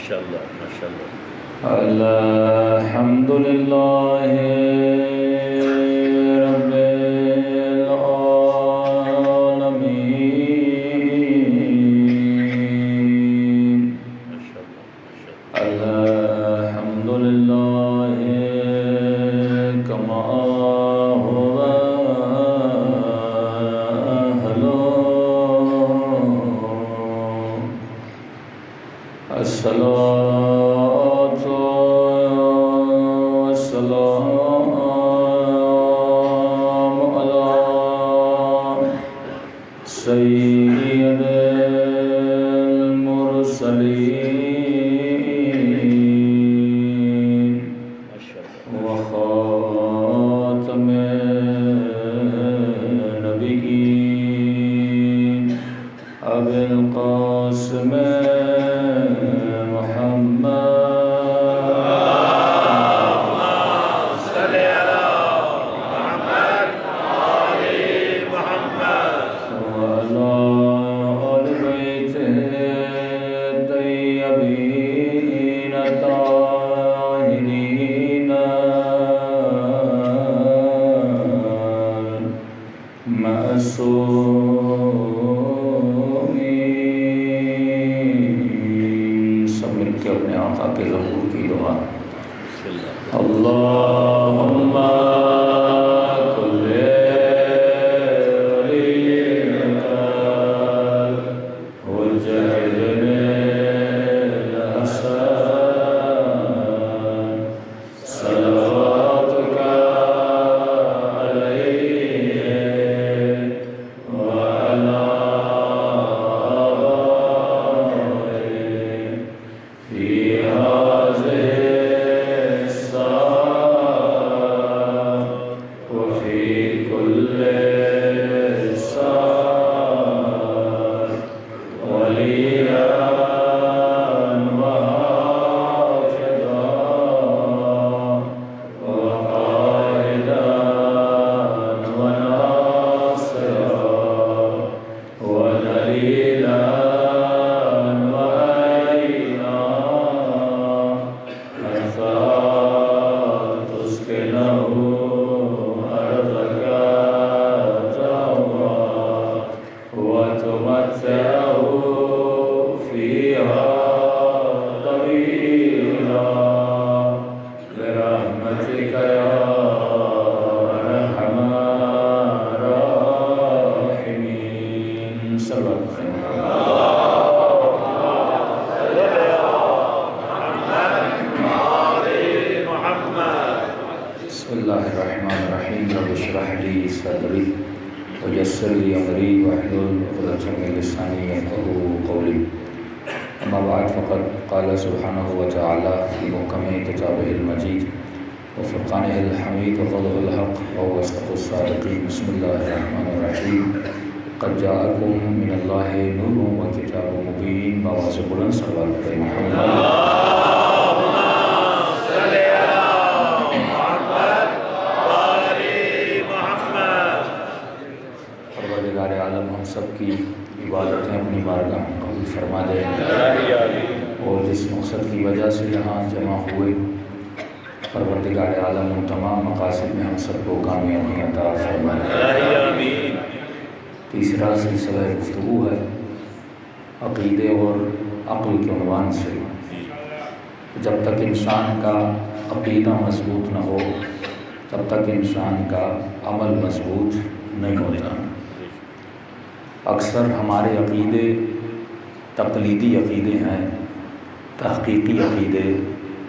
ماشاءاللہ ماشاءاللہ. الحمدللہ رب العالمین. الحمدللہ کما هو أهله. الصلاة والسلام على سيد المرسلين وخاتم النبيين أبي القاسم سب مل کے اپنے آقا کے ظہور کی دعا. اللہم کل ولیک وجہد الحسن صلواتک علیہ وعلا فی هذه الساعة وفي كل ساعة وليا وحافظا وقائدا وناصرا ودليلا وعينا حتى تسكنه أرضك طوعا وتمتعه فيها طويلا برحمتك يا أرحم الراحمين. صلى الله عليه وسلم. بسم اللہ الرحمن الرحیم. رب اشرح لي صدری ويسر لي امری واحلل عقدۃ من لسانی یفقهوا قولی. اما بعد فقد قال سبحانه وتعالى في محكم كتابه المجيد وفرقانه الحميد وقوله الحق وهو أصدق الصادقين. بسم الله الرحمن الرحيم. قد جاءكم من الله نور وكتاب مبين. بآواز بلند صلوات علی محمد. پروردگار عالم ہم سب کی عبادتیں اپنی بارگاہ میں قبول فرما دے اور جس مقصد کی وجہ سے یہاں جمع ہوئے پروردگار عالم ان تمام مقاصد میں ہم سب کو کامیابی عطا فرما دے. تیسرا سلسلہ گفتگو ہے عقیدے اور عقل کے عنوان سے. جب تک انسان کا عقیدہ مضبوط نہ ہو تب تک انسان کا عمل مضبوط نہیں ہوتا. اکثر ہمارے عقیدے تقلیدی عقیدے ہیں، تحقیقی عقیدے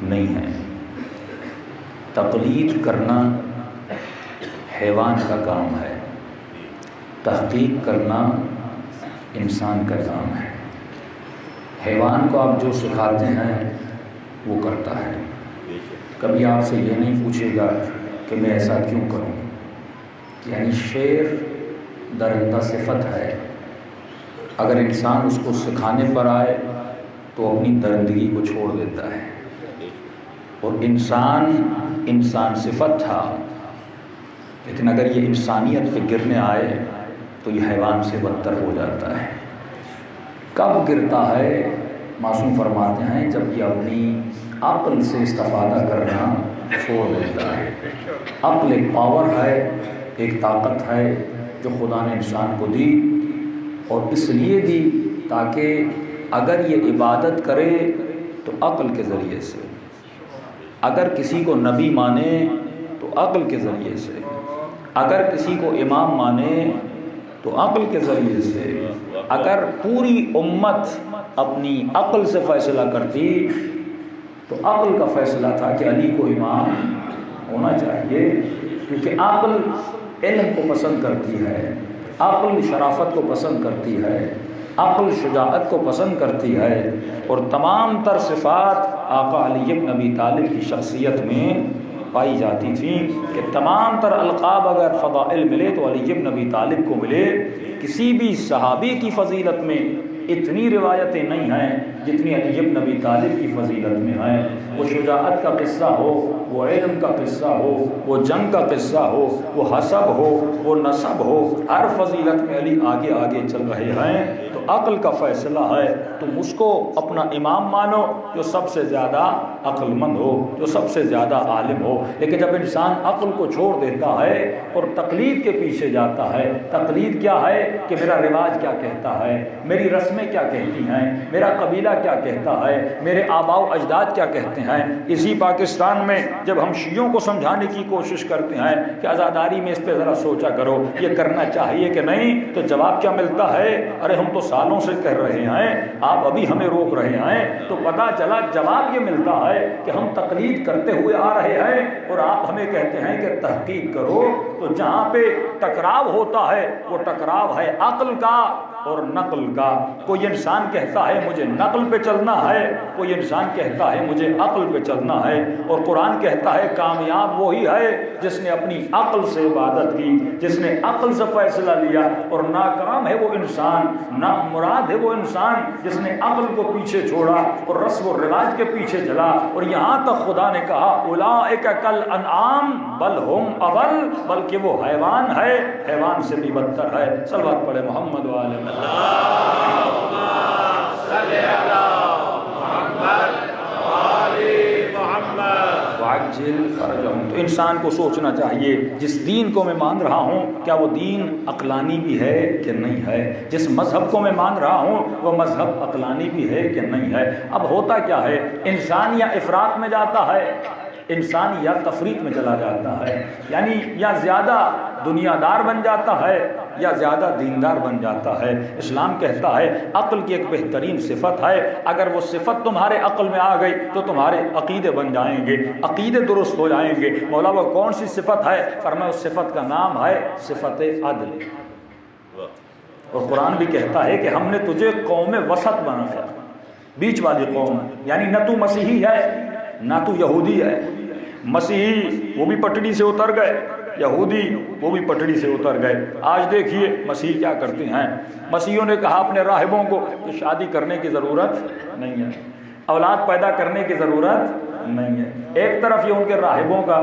نہیں ہیں. تقلید کرنا حیوان کا کام ہے، تحقیق کرنا انسان کا کام ہے. حیوان کو آپ جو سکھاتے ہیں وہ کرتا ہے. کبھی آپ سے یہ نہیں پوچھے گا کہ میں ایسا کیوں کروں. یعنی شیر درندہ صفت ہے. اگر انسان اس کو سکھانے پر آئے تو اپنی درندگی کو چھوڑ دیتا ہے. اور انسان صفت تھا، لیکن اگر یہ انسانیت پہ گرنے آئے تو یہ حیوان سے بدتر ہو جاتا ہے. کب گرتا ہے؟ معصوم فرماتے ہیں جب یہ اپنی عقل سے استفادہ کرنا چھوڑ دیتا ہے. عقل ایک پاور ہے، ایک طاقت ہے جو خدا نے انسان کو دی، اور اس لیے دی تاکہ اگر یہ عبادت کرے تو عقل کے ذریعے سے، اگر کسی کو نبی مانے تو عقل کے ذریعے سے، اگر کسی کو امام مانے تو عقل کے ذریعے سے، اگر پوری امت اپنی عقل سے فیصلہ کرتی تو عقل کا فیصلہ تھا کہ علی کو امام ہونا چاہیے، کیونکہ عقل علم کو پسند کرتی ہے، عقل شرافت کو پسند کرتی ہے، عقل شجاعت کو پسند کرتی ہے، اور تمام تر صفات آقا علی بن ابی طالب کی شخصیت میں پائی جاتی تھیں کہ تمام تر القاب اگر فضائل ملے تو علی بن ابی طالب کو ملے. کسی بھی صحابی کی فضیلت میں اتنی روایتیں نہیں ہیں جتنی علی بن ابی طالب کی فضیلت میں ہیں. وہ شجاعت کا قصہ ہو، وہ علم کا قصہ ہو، وہ جنگ کا قصہ ہو، وہ حسب ہو، وہ نسب ہو، ہر فضیلت میں علی آگے آگے چل رہے ہیں. تو عقل کا فیصلہ ہے، تم اس کو اپنا امام مانو جو سب سے زیادہ عقل مند ہو، جو سب سے زیادہ عالم ہو. لیکن جب انسان عقل کو چھوڑ دیتا ہے اور تقلید کے پیچھے جاتا ہے، تقلید کیا ہے کہ میرا رواج کیا کہتا ہے، میری رسمیں کیا کہتی ہیں، میرا قبیلہ کیا کہتا ہے، میرے آباء و اجداد کیا کہتے ہیں. اسی پاکستان میں جب ہم شیعوں کو سمجھانے کی کوشش کرتے ہیں کہ عزاداری میں اس پہ ذرا سوچا کرو، یہ کرنا چاہیے کہ نہیں، تو جواب کیا ملتا ہے؟ ارے ہم تو سالوں سے کہہ رہے ہیں، آپ ابھی ہمیں روک رہے ہیں. تو پتہ چلا جواب یہ ملتا ہے کہ ہم تقلید کرتے ہوئے آ رہے ہیں اور آپ ہمیں کہتے ہیں کہ تحقیق کرو. تو جہاں پہ ٹکراؤ ہوتا ہے وہ ٹکراؤ ہے عقل کا اور نقل کا. کوئی انسان کہتا ہے مجھے نقل پہ چلنا ہے، کوئی انسان کہتا ہے مجھے عقل پہ چلنا ہے. اور قرآن کہتا ہے کامیاب وہی ہے جس نے اپنی عقل سے عبادت کی، جس نے عقل سے فیصلہ لیا، اور ناکام ہے وہ انسان، نامراد ہے وہ انسان جس نے عقل کو پیچھے چھوڑا اور رسم و رواج کے پیچھے چلا. اور یہاں تک خدا نے کہا اولئک کالانعام بل ہم اضل، بلکہ وہ حیوان ہے، حیوان سے بھی بدتر ہے. صلوات پڑھے محمد وعلی محمد. اللہم صلی علی محمد وعلی محمد وعجل فرجہم. تو انسان کو سوچنا چاہیے جس دین کو میں مان رہا ہوں کیا وہ دین عقلانی بھی ہے کہ نہیں ہے، جس مذہب کو میں مان رہا ہوں وہ مذہب عقلانی بھی ہے کہ نہیں ہے. اب ہوتا کیا ہے، انسان یا افراط میں جاتا ہے، انسان یا تفریط میں چلا جاتا ہے، یعنی یا زیادہ دنیا دار بن جاتا ہے یا زیادہ دیندار بن جاتا ہے. اسلام کہتا ہے عقل کی ایک بہترین صفت ہے، اگر وہ صفت تمہارے عقل میں آ گئی تو تمہارے عقیدے بن جائیں گے، عقیدے درست ہو جائیں گے. مولا وہ کون سی صفت ہے؟ فرمایا اس صفت کا نام ہے صفت عدل. اور قرآن بھی کہتا ہے کہ ہم نے تجھے قوم وسط بنایا، بیچ والی قوم، یعنی نہ تو مسیحی ہے نہ تو یہودی ہے. مسیحی وہ بھی پٹڑی سے اتر گئے، یہودی وہ بھی پٹڑی سے اتر گئے. آج دیکھیے مسیح کیا کرتے ہیں. مسیحیوں نے کہا اپنے راہبوں کو کہ شادی کرنے کی ضرورت نہیں ہے، اولاد پیدا کرنے کی ضرورت نہیں ہے. ایک طرف یہ ان کے راہبوں کا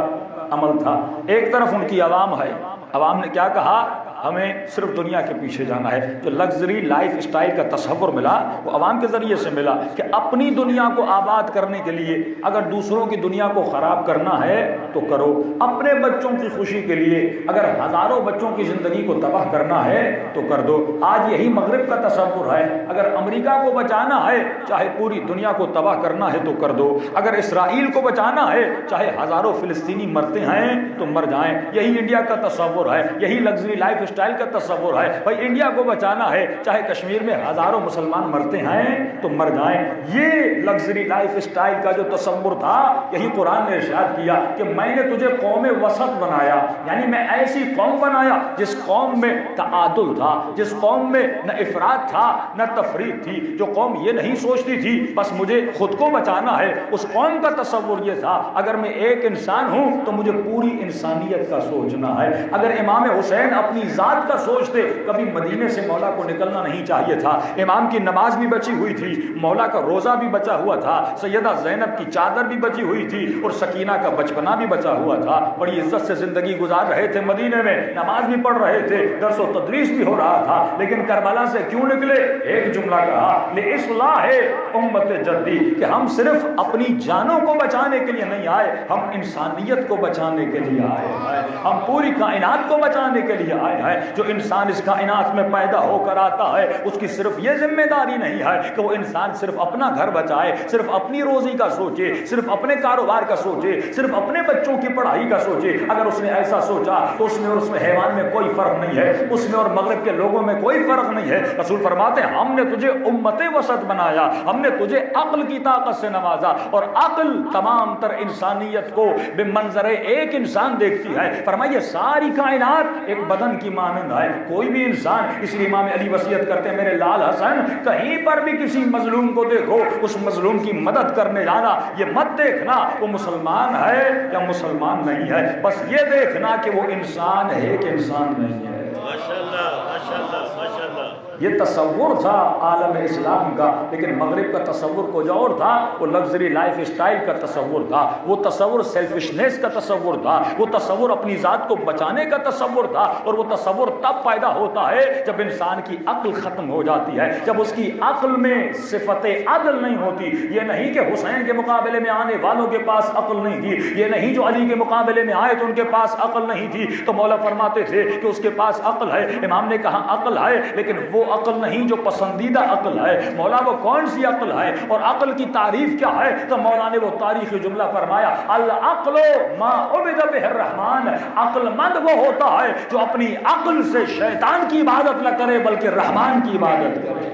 عمل تھا، ایک طرف ان کی عوام ہے. عوام نے کیا کہا؟ ہمیں صرف دنیا کے پیچھے جانا ہے. جو لگژری لائف اسٹائل کا تصور ملا وہ عوام کے ذریعے سے ملا کہ اپنی دنیا کو آباد کرنے کے لیے اگر دوسروں کی دنیا کو خراب کرنا ہے تو کرو، اپنے بچوں کی خوشی کے لیے اگر ہزاروں بچوں کی زندگی کو تباہ کرنا ہے تو کر دو. آج یہی مغرب کا تصور ہے، اگر امریکہ کو بچانا ہے چاہے پوری دنیا کو تباہ کرنا ہے تو کر دو، اگر اسرائیل کو بچانا ہے چاہے ہزاروں فلسطینی مرتے ہیں تو مر جائیں. یہی انڈیا کا تصور ہے، یہی لگژری لائف اسٹائل کا تصور ہے. بھائی انڈیا کو بچانا ہے چاہے کشمیر میں ہزاروں مسلمان مرتے ہیں تو مر جائیں. یہ لگژری لائف اسٹائل کا جو تصور تھا یہی قرآن نے ارشاد کیا کہ میں نے تجھے قوم وسط بنایا، یعنی میں ایسی قوم بنایا جس قوم میں تعادل تھا، جس قوم میں نہ افراط تھا نہ تفریط تھی، جو قوم یہ نہیں سوچتی تھی بس مجھے خود کو بچانا ہے. اس قوم کا تصور یہ تھا اگر میں ایک انسان ہوں تو مجھے پوری انسانیت کا سوچنا ہے. اگر امام حسین اپنی ذات کا سوچتے کبھی مدینے سے مولا کو نکلنا نہیں چاہیے تھا. امام کی نماز بھی بچی ہوئی تھی, مولا کا روزہ بھی بچا ہوا تھا, سیدہ زینب کی چادر بھی بچی ہوئی تھی, اور سکینہ کا بچپنا بھی بچا ہوا تھا. بڑی عزت سے زندگی گزار رہے تھے مدینے میں, نماز بھی پڑھ رہے تھے, درس و تدریس بھی ہو رہا تھا. لیکن کربلا سے کیوں نکلے؟ ایک جملہ کہا, لِإِصْلَاحِ امت جدی, کہ ہم صرف اپنی جانوں کو بچانے کے لیے نہیں آئے, ہم انسانیت کو بچانے کے لیے آئے ہیں, ہم پوری کائنات کو بچانے کے لیے آئے ہیں. جو انسان اس کائنات میں پیدا ہو کر آتا ہے اس کی صرف یہ ذمہ داری نہیں ہے کہ وہ انسان صرف اپنا گھر بچائے, صرف اپنی روزی کا سوچے, صرف اپنے کاروبار کا سوچے, صرف اپنے بچوں کی پڑھائی کا سوچے. اگر اس نے ایسا سوچا تو اس میں اور اس میں حیوان میں کوئی فرق نہیں ہے, اس میں اور مغرب کے لوگوں میں کوئی فرق نہیں ہے. رسول فرماتے ہیں ہم نے تجھے امت وسط بنایا, ہم نے تجھے عقل کی طاقت سے نوازا, اور عقل تمام تر انسانیت کو بے منظر ایک انسان دیکھتی ہے. فرمائیے ساری کائنات ایک بدن کی مانند ہے, کوئی بھی انسان, اس لیے امام علی وصیت کرتے ہیں میرے لال حسن, کہیں پر بھی کسی مظلوم کو دیکھو اس مظلوم کی مدد کرنے جانا, یہ مت دیکھنا وہ مسلمان ہے یا مسلمان نہیں ہے, بس یہ دیکھنا کہ وہ انسان ہے کہ انسان نہیں ہے. ماشاءاللہ ماشاءاللہ ماشاءاللہ. یہ تصور تھا عالم اسلام کا, لیکن مغرب کا تصور کچھ اور تھا. وہ لگژری لائف اسٹائل کا تصور تھا, وہ تصور سیلفشنس کا تصور تھا, وہ تصور اپنی ذات کو بچانے کا تصور تھا. اور وہ تصور تب پیدا ہوتا ہے جب انسان کی عقل ختم ہو جاتی ہے, جب اس کی عقل میں صفت عدل نہیں ہوتی. یہ نہیں کہ حسین کے مقابلے میں آنے والوں کے پاس عقل نہیں تھی, یہ نہیں جو علی کے مقابلے میں آئے تو ان کے پاس عقل نہیں تھی. تو مولا فرماتے تھے کہ اس کے پاس عقل ہے. امام نے کہا عقل ہے, لیکن وہ عقل نہیں جو پسندیدہ عقل ہے. مولا وہ کون سی عقل ہے اور عقل کی تعریف کیا ہے؟ تو مولا نے وہ تاریخی جملہ فرمایا, العقل ما عبد بہ الرحمن, عقل مند وہ ہوتا ہے جو اپنی عقل سے شیطان کی عبادت نہ کرے بلکہ رحمان کی عبادت کرے.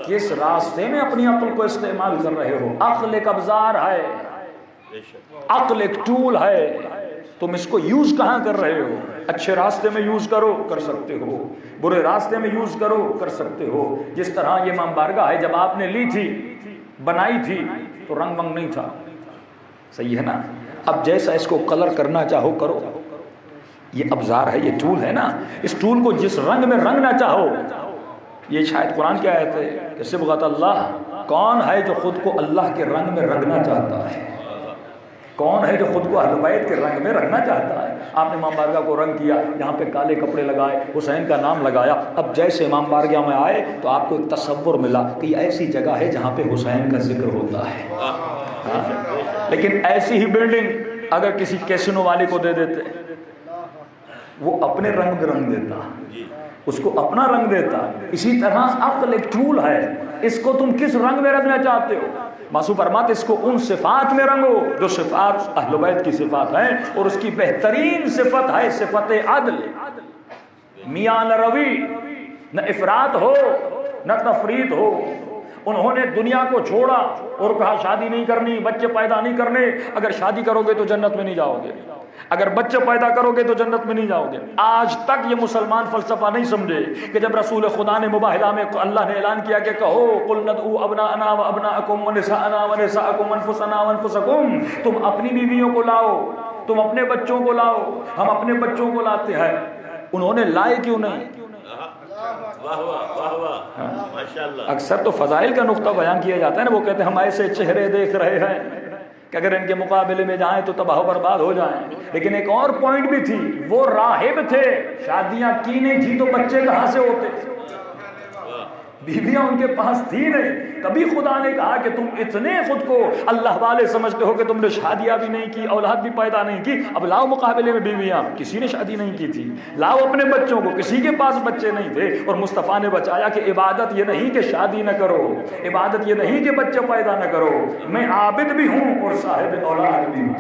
کس راستے میں اپنی عقل کو استعمال کر رہے ہو؟ عقل ایک ابزار ہے, عقل ایک ٹول ہے, تم اس کو یوز کہاں کر رہے ہو؟ اچھے راستے میں یوز کرو کر سکتے ہو, برے راستے میں یوز کرو کر سکتے ہو. جس طرح یہ امام بارگاہ ہے, جب آپ نے لی تھی بنائی تھی تو رنگ ونگ نہیں تھا, صحیح ہے نا. اب جیسا اس کو کلر کرنا چاہو کرو, یہ ابزار ہے, یہ ٹول ہے نا. اس ٹول کو جس رنگ میں رنگنا چاہو, یہ شاید قرآن کی آیت ہے کہ صبغۃ اللہ, کون ہے جو خود کو اللہ کے رنگ میں رنگنا چاہتا ہے؟ کون ہے جو خود کو اہل بیت کے رنگ میں رنگنا چاہتا ہے؟ آپ نے امام بارگاہ کو رنگ کیا, یہاں پہ کالے کپڑے لگائے, حسین کا نام لگایا. اب جیسے امام بارگاہ میں آئے تو آپ کو ایک تصور ملا کہ یہ ایسی جگہ ہے جہاں پہ حسین کا ذکر ہوتا ہے. لیکن ایسی ہی بلڈنگ اگر کسی کیسینو والے کو دے دیتے, وہ اپنے رنگ میں رنگ دیتا, اس کو اپنا رنگ دیتا. اسی طرح عقل ایک ٹول ہے, اس کو تم کس رنگ میں رنگنا چاہتے ہو؟ معصوم فرماتے اس کو ان صفات میں رنگو جو صفات اہل بیت کی صفات ہیں, اور اس کی بہترین صفت ہے صفت عدل. میاں نہ روی, نہ افراط ہو نہ تفریط ہو. انہوں نے دنیا کو چھوڑا اور کہا شادی نہیں کرنی, بچے پیدا نہیں کرنے. اگر شادی کرو گے تو جنت میں نہیں جاؤ گے, اگر بچے پیدا کرو گے تو جنت میں نہیں جاؤ گے. آج تک یہ مسلمان فلسفہ نہیں سمجھے کہ جب رسول خدا نے مباہلہ میں اللہ نے اعلان کیا کہ کہو قل ندعو ابناءنا وابناءکم ونساءنا ونساءکم وانفسنا وانفسکم, تم اپنی بیویوں کو لاؤ, تم اپنے بچوں کو لاؤ, ہم اپنے بچوں کو لاتے ہیں. انہوں نے لائے کیوں نہیں؟ اکثر تو فضائل کا نقطہ بیان کیا جاتا ہے نا, وہ کہتے ہیں ہم ایسے چہرے دیکھ رہے ہیں کہ اگر ان کے مقابلے میں جائیں تو تباہ و برباد ہو جائیں. لیکن ایک اور پوائنٹ بھی تھی, وہ راہب تھے, شادیاں کی نہیں تھی تو بچے کہاں سے ہوتے؟ بیویاں ان کے پاس تھی نہیں. تبھی خدا نے کہا کہ تم اتنے خود کو اللہ والے سمجھتے ہو کہ تم نے شادیاں بھی نہیں کی, اولاد بھی پیدا نہیں کی. اب لاؤ مقابلے میں بیویاں, کسی نے شادی نہیں کی تھی. لاؤ اپنے بچوں کو, کسی کے پاس بچے نہیں تھے. اور مصطفیٰ نے بچایا کہ عبادت یہ نہیں کہ شادی نہ کرو, عبادت یہ نہیں کہ بچے پیدا نہ کرو, میں عابد بھی ہوں اور صاحب اولاد بھی ہوں.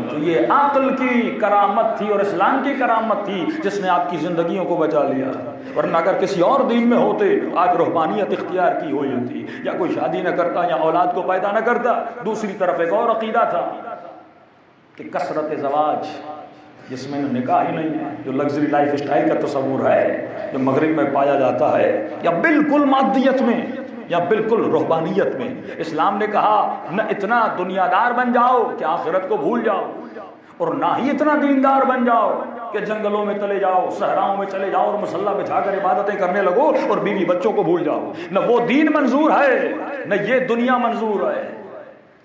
تو یہ عقل کی کرامت تھی اور اسلام کی کرامت تھی جس نے آپ کی زندگیوں کو بچا لیا. ورنہ اگر کسی اور دین میں ہوتے آج روحانیت اختیار کی ہوئی ہوتی, یا کوئی شادی نہ کرتا یا اولاد کو پیدا نہ کرتا. دوسری طرف ایک اور عقیدہ تھا کہ کثرت زواج جس میں نکاح ہی نہیں ہے، جو لگژری لائف اسٹائل کا تصور ہے جو مغرب میں پایا جاتا ہے، یا بالکل مادیت میں یا بالکل روحانیت میں، اسلام نے کہا نہ اتنا دنیا دار بن جاؤ کہ آخرت کو بھول جاؤ، اور نہ ہی اتنا دیندار بن جاؤ کہ جنگلوں میں چلے جاؤ، صحراؤں میں چلے جاؤ اور مصلی بچھا کر عبادتیں کرنے لگو اور بیوی بچوں کو بھول جاؤ۔ نہ وہ دین منظور ہے نہ یہ دنیا منظور ہے۔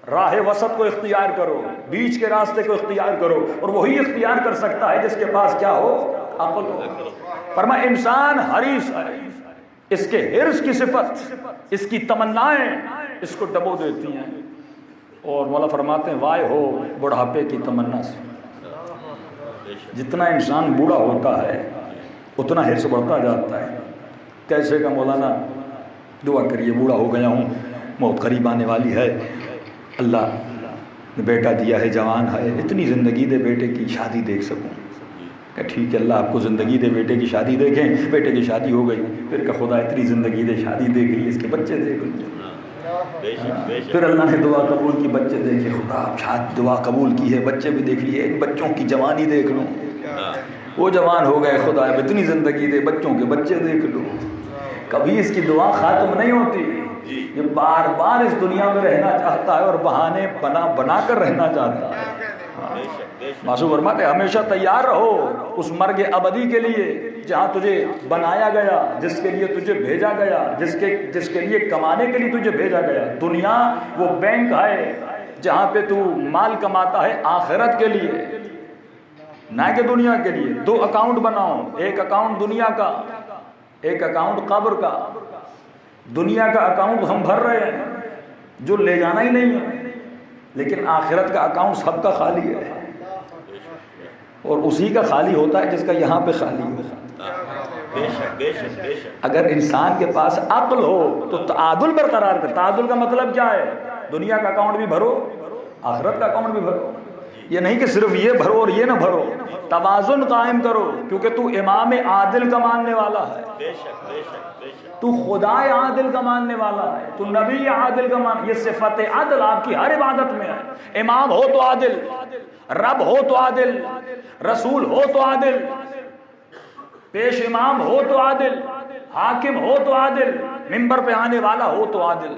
راہ وسط کو اختیار کرو، بیچ کے راستے کو اختیار کرو، اور وہی اختیار کر سکتا ہے جس کے پاس کیا ہو؟ عقل ہو۔ فرمایا انسان حریص ہے، اس کے حرص کی صفت، اس کی تمنائیں اس کو ڈبو دیتی ہیں، اور مولا فرماتے ہیں وائے ہو بڑھاپے کی تمنا سے۔ جتنا انسان بوڑھا ہوتا ہے اتنا حرص بڑھتا جاتا ہے۔ کیسے کا مولانا؟ دعا کریے بوڑھا ہو گیا ہوں، موت قریب آنے والی ہے، اللہ نے بیٹا دیا ہے، جوان ہے، اتنی زندگی دے بیٹے کی شادی دیکھ سکوں۔ کہ ٹھیک ہے اللہ آپ کو زندگی دے بیٹے کی شادی دیکھیں، بیٹے کی شادی ہو گئی، پھر کہ خدا اتنی زندگی دے شادی دیکھ لی، اس کے بچے دیکھ لی، پھر اللہ نے دعا قبول کی، بچے دیکھے، خدا آپ شاد دعا قبول کی ہے، بچے بھی دیکھ لیے، بچوں کی جوانی دیکھ لوں، وہ جوان ہو گئے، خدا اب اتنی زندگی دے بچوں کے بچے دیکھ لوں۔ کبھی اس کی دعا ختم نہیں ہوتی، یہ بار بار اس دنیا میں رہنا چاہتا ہے اور بہانے بنا کر رہنا چاہتا ہے۔ معصوم فرماتے ہمیشہ تیار رہو اس مرگ ابدی کے لیے جہاں تجھے بنایا گیا، جس کے لیے تجھے بھیجا گیا، جس کے لیے کمانے کے لیے تجھے بھیجا گیا۔ دنیا وہ بینک ہے جہاں پہ تو مال کماتا ہے آخرت کے لیے، نہ کہ دنیا کے لیے۔ دو اکاؤنٹ بناؤ، ایک اکاؤنٹ دنیا کا، ایک اکاؤنٹ قبر کا۔ دنیا کا اکاؤنٹ ہم بھر رہے ہیں جو لے جانا ہی نہیں ہے، لیکن آخرت کا اکاؤنٹ سب کا خالی ہے، اور اسی کا خالی ہوتا ہے جس کا یہاں پہ خالی ہو۔ اگر انسان کے پاس عقل ہو تو تعادل برقرار کر۔ تعادل کا مطلب کیا ہے؟ دنیا کا اکاؤنٹ بھی بھرو، آخرت کا اکاؤنٹ بھی بھرو۔ یہ نہیں کہ صرف یہ بھرو اور یہ نہ بھرو، توازن قائم کرو، کیونکہ تو امام عادل کا ماننے والا ہے، تو خدا عادل کا ماننے والا ہے، تو نبی عادل کا یہ صفت عدل آپ کی ہر عبادت میں ہے۔ امام ہو تو عادل، رب ہو تو عادل، رسول ہو تو عادل، پیش امام ہو تو عادل، حاکم ہو تو عادل، منبر پہ آنے والا ہو تو عادل۔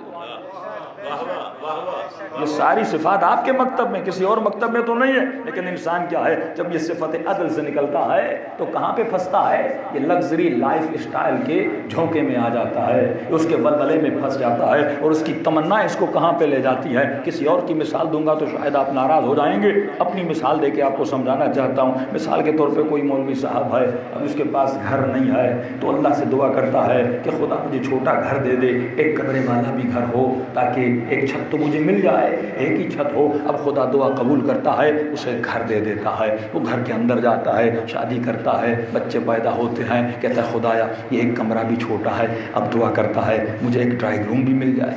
یہ ساری صفات آپ کے مکتب میں، کسی اور مکتب میں تو نہیں ہے، لیکن انسان کیا ہے جب یہ صفت عدل سے نکلتا ہے تو کہاں پہ پھنستا ہے؟ یہ لگژری لائف اسٹائل کے جھونکے میں آ جاتا ہے، اس کے ولولے میں پھنس جاتا ہے، اور اس کی تمنا اس کو کہاں پہ لے جاتی ہے۔ کسی اور کی مثال دوں گا تو شاید آپ ناراض ہو جائیں گے، اپنی مثال دے کے آپ کو سمجھانا چاہتا ہوں۔ مثال کے طور پہ کوئی مولوی صاحب ہے، اب اس کے پاس گھر نہیں ہے، تو اللہ سے دعا کرتا ہے کہ خدا مجھے چھوٹا گھر دے دے، ایک کمرے والا بھی گھر ہو تاکہ ایک چھت تو مجھے مل جائے، ایک ہی چھت ہو۔ اب خدا دعا قبول کرتا ہے، اسے گھر دے دیتا ہے، وہ گھر کے اندر جاتا ہے، شادی کرتا ہے، بچے پیدا ہوتے ہیں، کہتا ہے خدایا یہ ایک کمرہ بھی چھوٹا ہے، اب دعا کرتا ہے مجھے ایک ڈرائنگ روم بھی مل جائے،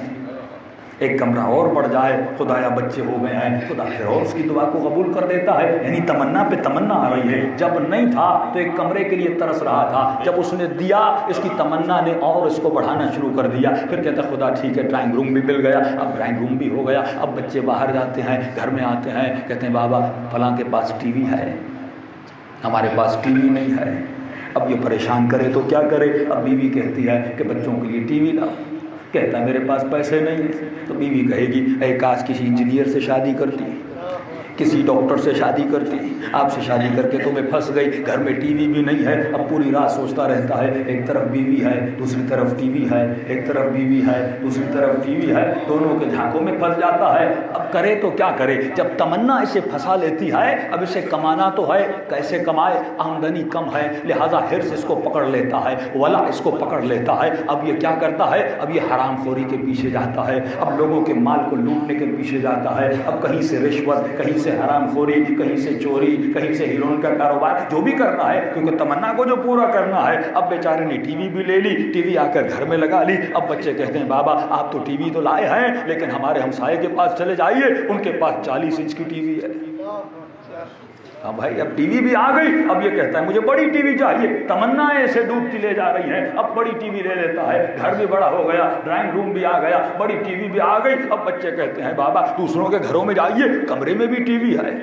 ایک کمرہ اور بڑھ جائے، خدایا بچے ہو گئے ہیں، خدا پھر اور اس کی دعا کو قبول کر دیتا ہے۔ یعنی تمنا پہ تمنا آ رہی ہے۔ جب نہیں تھا تو ایک کمرے کے لیے ترس رہا تھا، جب اس نے دیا اس کی تمنا نے اور اس کو بڑھانا شروع کر دیا، پھر کہتا ہے خدا ٹھیک ہے ڈرائنگ روم بھی مل گیا، اب ڈرائنگ روم بھی ہو گیا، اب بچے باہر جاتے ہیں، گھر میں آتے ہیں، کہتے ہیں بابا فلاں کے پاس ٹی وی ہے، ہمارے پاس ٹی وی نہیں ہے، اب یہ پریشان کرے تو کیا کرے؟ اب بیوی کہتی ہے کہ بچوں کے لیے ٹی وی لاؤ، کہتا ہے میرے پاس پیسے نہیں ہیں، تو بیوی کہے گی اے کاش کسی انجینئر سے شادی کرتی، کسی ڈاکٹر سے شادی کرتی، آپ سے شادی کر کے تو میں پھنس گئی، گھر میں ٹی وی بھی نہیں ہے، اب پوری رات سوچتا رہتا ہے، ایک طرف بیوی ہے دوسری طرف ٹی وی ہے، ایک طرف بیوی ہے دوسری طرف ٹی وی ہے، دونوں کے جھانکوں میں پھنس جاتا ہے۔ اب کرے تو کیا کرے؟ جب تمنا اسے پھنسا لیتی ہے، اب اسے کمانا تو ہے، کیسے کمائے؟ آمدنی کم ہے، لہذا حرص اس کو پکڑ لیتا ہے، ولا اس کو پکڑ لیتا ہے۔ اب یہ کیا کرتا ہے؟ اب یہ حرام خوری کے پیچھے جاتا ہے، اب لوگوں کے مال کو لوٹنے کے پیچھے جاتا ہے، اب کہیں سے رشوت، کہیں سے حرام خوری، کہیں سے چوری، کہیں سے ہیروئن کا کاروبار، جو بھی کرنا ہے، کیونکہ تمنا کو جو پورا کرنا ہے۔ اب بیچارے نے ٹی وی بھی لے لی، ٹی وی آ کر گھر میں لگا لی، اب بچے کہتے ہیں بابا آپ تو ٹی وی تو لائے ہیں، لیکن ہمارے ہمسائے کے پاس چلے جائیے، ان کے پاس 40 انچ کی ٹی وی ہے۔ ہاں بھائی اب ٹی وی بھی آ گئی، اب یہ کہتا ہے مجھے بڑی ٹی وی چاہیے، تمنائیں اسے ڈوبتی لے جا رہی ہیں، اب بڑی ٹی وی لے لیتا ہے، گھر بھی بڑا ہو گیا، ڈرائنگ روم بھی آ گیا، بڑی ٹی وی بھی آ گئی، اب بچے کہتے ہیں بابا دوسروں کے گھروں میں جائیے، کمرے میں بھی ٹی وی ہے۔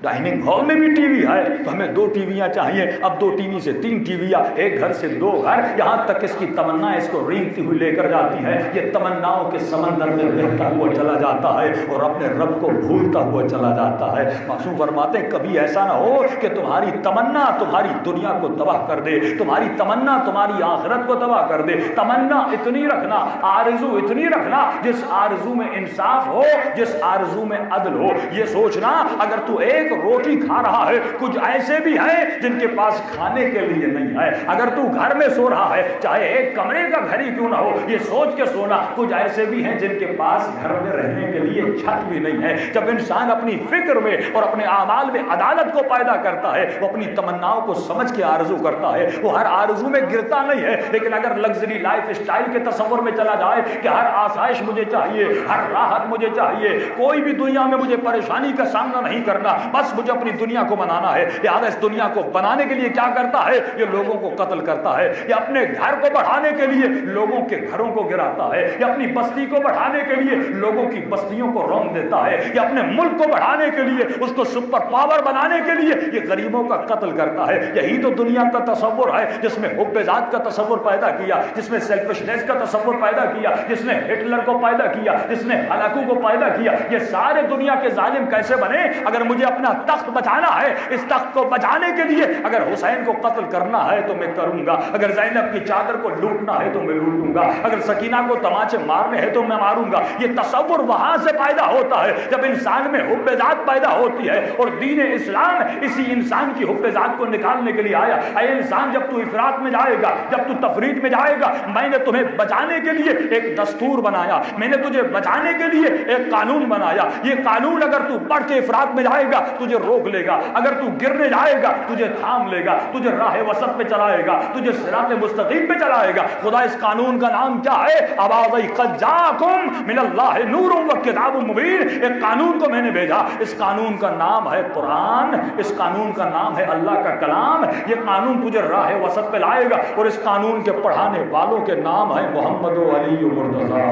ڈائننگ ہال میں بھی ٹی وی ہے تو ہمیں 2 ٹیویاں چاہیے، اب 2 ٹی وی سے 3 ٹیویاں، ایک گھر سے 2 گھر، یہاں تک اس کی تمنا اس کو رینگتی ہوئی لے کر جاتی ہے، یہ تمناؤں کے سمندر میں بہتا ہوا چلا جاتا ہے اور اپنے رب کو بھولتا ہوا چلا جاتا ہے۔ معصوم فرماتے ہیں کبھی ایسا نہ ہو کہ تمہاری تمنا تمہاری دنیا کو تباہ کر دے، تمہاری تمنا تمہاری آخرت کو تباہ کر دے۔ تمنا اتنی رکھنا، آرزو اتنی رکھنا جس آرزو میں انصاف ہو، جس آرزو میں عدل ہو۔ یہ سوچنا اگر تو ایک روٹی کھا رہا ہے، کچھ ایسے بھی ہیں جن کے پاس کھانے کے لیے نہیں ہے۔ اگر تو گھر میں سو رہا ہے، چاہے ایک کمرے کا گھر ہی کیوں نہ ہو، یہ سوچ کے سونا کچھ ایسے بھی ہیں جن کے پاس گھر میں رہنے کے لیے چھت بھی نہیں ہے۔ جب انسان اپنی فکر میں اور اپنے اعمال میں عدالت کو پیدا کرتا ہے، وہ اپنی تمناؤں کو سمجھ کے آرزو کرتا ہے، وہ ہر آرزو میں گرتا نہیں ہے۔ لیکن اگر لگژری لائف اسٹائل کے تصور میں چلا جائے کہ ہر آسائش مجھے چاہیے، ہر راحت مجھے چاہیے، کوئی بھی دنیا میں مجھے پریشانی کا سامنا نہیں کرنا، بس مجھے اپنی دنیا کو بنانا ہے، لہٰذا اس دنیا کو بنانے کے لیے کیا کرتا ہے؟ یہ لوگوں کو قتل کرتا ہے، یہ اپنے گھر کو بڑھانے کے لیے لوگوں کے گھروں کو گراتا ہے، یہ اپنی بستی کو بڑھانے کے لیے لوگوں کی بستیوں کو رونق دیتا ہے، یہ اپنے ملک کو بڑھانے کے لیے، اس کو سپر پاور بنانے کے لیے یہ غریبوں کا قتل کرتا ہے۔ یہی تو دنیا کا تصور ہے جس میں حب ذات کا تصور پیدا کیا، جس میں سیلفشنس کا تصور پیدا کیا، جس نے ہٹلر کو پیدا کیا، جس نے ہلاکو کو پیدا کیا۔ یہ سارے دنیا کے ظالم کیسے بنے؟ اگر مجھے اپنا تخت بچانا ہے، اس تخت کو بچانے کے لیے اگر حسین کو قتل کرنا ہے تو میں کروں گا، اگر زینب کی چادر کو لوٹنا ہے تو میں لوٹوں گا، اگر سکینہ کو تماچے مارنے ہیں تو میں ماروں گا۔ یہ تصور وہاں سے پیدا ہوتا ہے جب انسان میں حب ذات پیدا ہوتی ہے، اور دین اسلام اسی انسان کی حب ذات کو نکالنے کے لیے آیا۔ اے انسان، جب تو افراط میں جائے گا، جب تو تفریط میں جائے گا، میں نے تمہیں بچانے کے لیے ایک دستور بنایا، میں نے تجھے بچانے کے لیے ایک قانون بنایا۔ یہ قانون اگر تو پڑھ کے افراط میں جائے گا تجھے روک لے گا، اگر تو گرنے جائے گا تجھے تھام لے گا، تجھے راہ وسط پہ چلائے گا، تجھے صراط مستقیم پہ چلائے گا۔ خدا اس قانون کا نام کیا ہے؟ اباوی قد جاءکم من اللہ نور و کتاب مبین۔ ایک قانون کو میں نے بھیجا، اس قانون کا نام ہے قرآن، اس قانون کا نام ہے اللہ کا کلام۔ یہ قانون تجھے راہ وسط پہ لائے گا، اور اس قانون کے پڑھانے والوں کے نام ہے محمد و علی و مرتضیٰ۔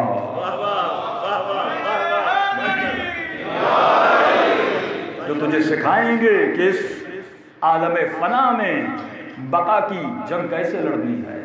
جو تجھے سکھائیں گے کہ اس عالم فنا میں بقا کی جنگ کیسے لڑنی ہے،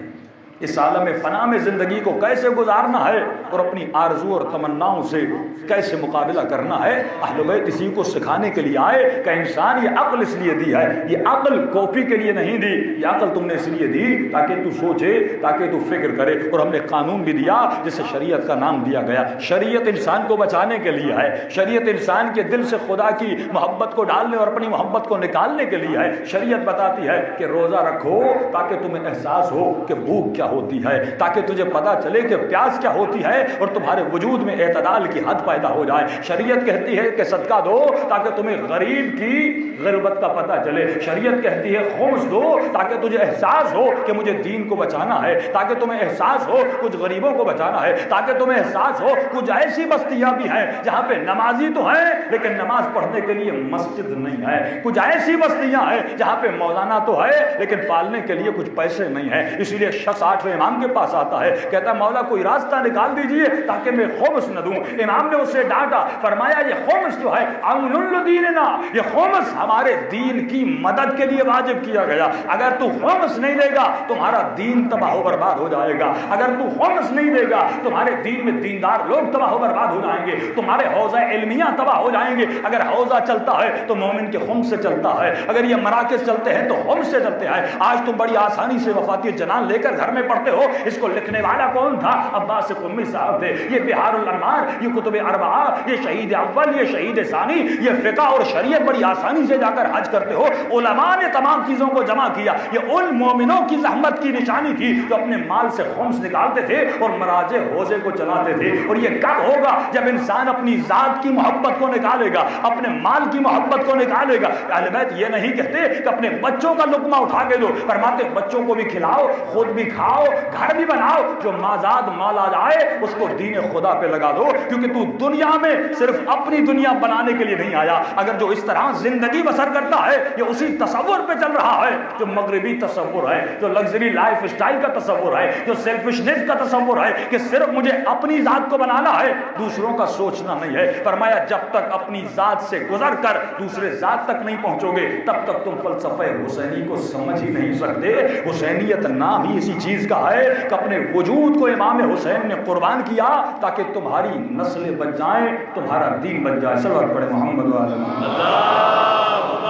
اس عالم فنا میں زندگی کو کیسے گزارنا ہے، اور اپنی آرزو اور تمناؤں سے کیسے مقابلہ کرنا ہے۔ اہل بیت اسی کو سکھانے کے لیے آئے کہ انسان یہ عقل اس لیے دی ہے، یہ عقل کاپی کے لیے نہیں دی، یہ عقل تم نے اس لیے دی تاکہ تو سوچے، تاکہ تو فکر کرے۔ اور ہم نے قانون بھی دیا جسے شریعت کا نام دیا گیا۔ شریعت انسان کو بچانے کے لیے ہے، شریعت انسان کے دل سے خدا کی محبت کو ڈالنے اور اپنی محبت کو نکالنے کے لیے ہے۔ شریعت بتاتی ہے کہ روزہ رکھو تاکہ تمہیں احساس ہو کہ بھوک کیا ہوتی ہے، تاکہ تجھے پتا چلے کہ پیاس کیا ہوتی ہے، اور تمہارے وجود میں اعتدال کی حد پیدا ہو جائے۔ شریعت کہتی ہے کہ صدقہ دو تاکہ تمہیں غریب کی غربت کا پتہ چلے۔ شریعت کہتی ہے خمس دو تاکہ تجھے احساس ہو کہ مجھے دین کو بچانا ہے، تاکہ تمہیں احساس ہو کچھ غریبوں کو بچانا ہے، تاکہ تمہیں احساس ہو کچھ ایسی بستیاں بھی ہیں جہاں پہ نمازی تو ہیں لیکن نماز پڑھنے کے لیے مسجد نہیں ہے، کچھ ایسی بستیاں ہیں جہاں پہ مولانا تو ہے لیکن پالنے کے لیے کچھ پیسے نہیں ہیں۔ اسی لیے شخص 8ویں امام کے پاس آتا ہے، کہتا ہے مولا کوئی راستہ نکال دیجئے تاکہ میں خمس نہ دوں۔ امام نے اسے ڈانٹا، فرمایا یہ خمس جو ہے عون الدیننا، یہ خمس ہمارے دین کی مدد کے لیے واجب کیا گیا۔ اگر تو خمس نہیں دے گا تمہارا دین تباہ و برباد ہو جائے گا، اگر تو خمس نہیں دے گا تمہارے دین میں دیندار لوگ تباہ و برباد ہو جائیں گے، تمہارے حوضہ علمیہ تباہ ہو جائیں گے۔ اگر حوضہ چلتا ہے تو مومن کے خمس سے چلتا ہے، اگر یہ مراکز چلتے ہیں تو خمس سے چلتے ہیں۔ آج تم بڑی آسانی سے وفاتی جنان لے کر گھر میں پڑھتے ہو، اس کو لکھنے والا کون تھا؟ عباس قمی صاحب تھے۔ یہ بہار الانوار، یہ کتب اربعہ، یہ شہید اول، یہ شہید ثانی، یہ فقہ اور شریعت بڑی آسانی سے جا کر حج کرتے ہو۔ علماء نے تمام چیزوں کو جمع کیا، یہ ان مومنوں کی زحمت کی نشانی تھی جو اپنے مال سے خمس نکالتے تھے اور مراجع حوضے کو چلاتے تھے۔ اور یہ کب ہوگا؟ جب انسان اپنی ذات کی محبت کو نکالے گا، اپنے مال کی محبت کو نکالے گا۔ اہل بیت یہ نہیں کہتے کہ اپنے بچوں کا لقمہ اٹھا کے دو، فرماتے بچوں کو بھی کھلاؤ، خود بھی کھاؤ بنواؤ، گھر بھی بناؤ، جو مازاد مالا جائے اس کو دین خدا پہ لگا دو، کیونکہ تو دنیا میں صرف اپنی دنیا بنانے کے لیے نہیں آیا۔ اگر جو اس طرح زندگی بسر کرتا ہے یہ اسی تصور پہ چل رہا ہے جو مغربی تصور ہے، جو لگژری لائف اسٹائل کا تصور ہے، جو سیلفشنس کا تصور ہے کہ صرف مجھے اپنی ذات کو بنانا ہے، دوسروں کا سوچنا نہیں ہے۔ فرمایا جب تک اپنی ذات سے گزر کر دوسرے ذات تک نہیں پہنچو گے تب تک تم فلسفہ حسینی کو سمجھ ہی نہیں سکتے۔ حسینیت نام ہی اسی چیز کا ہے کہ اپنے وجود کو امام حسین نے قربان کیا تاکہ تمہاری نسلیں بچ جائیں، تمہارا دین بچ جائے۔ صلوات پڑھے محمد و آل محمد۔ اللہم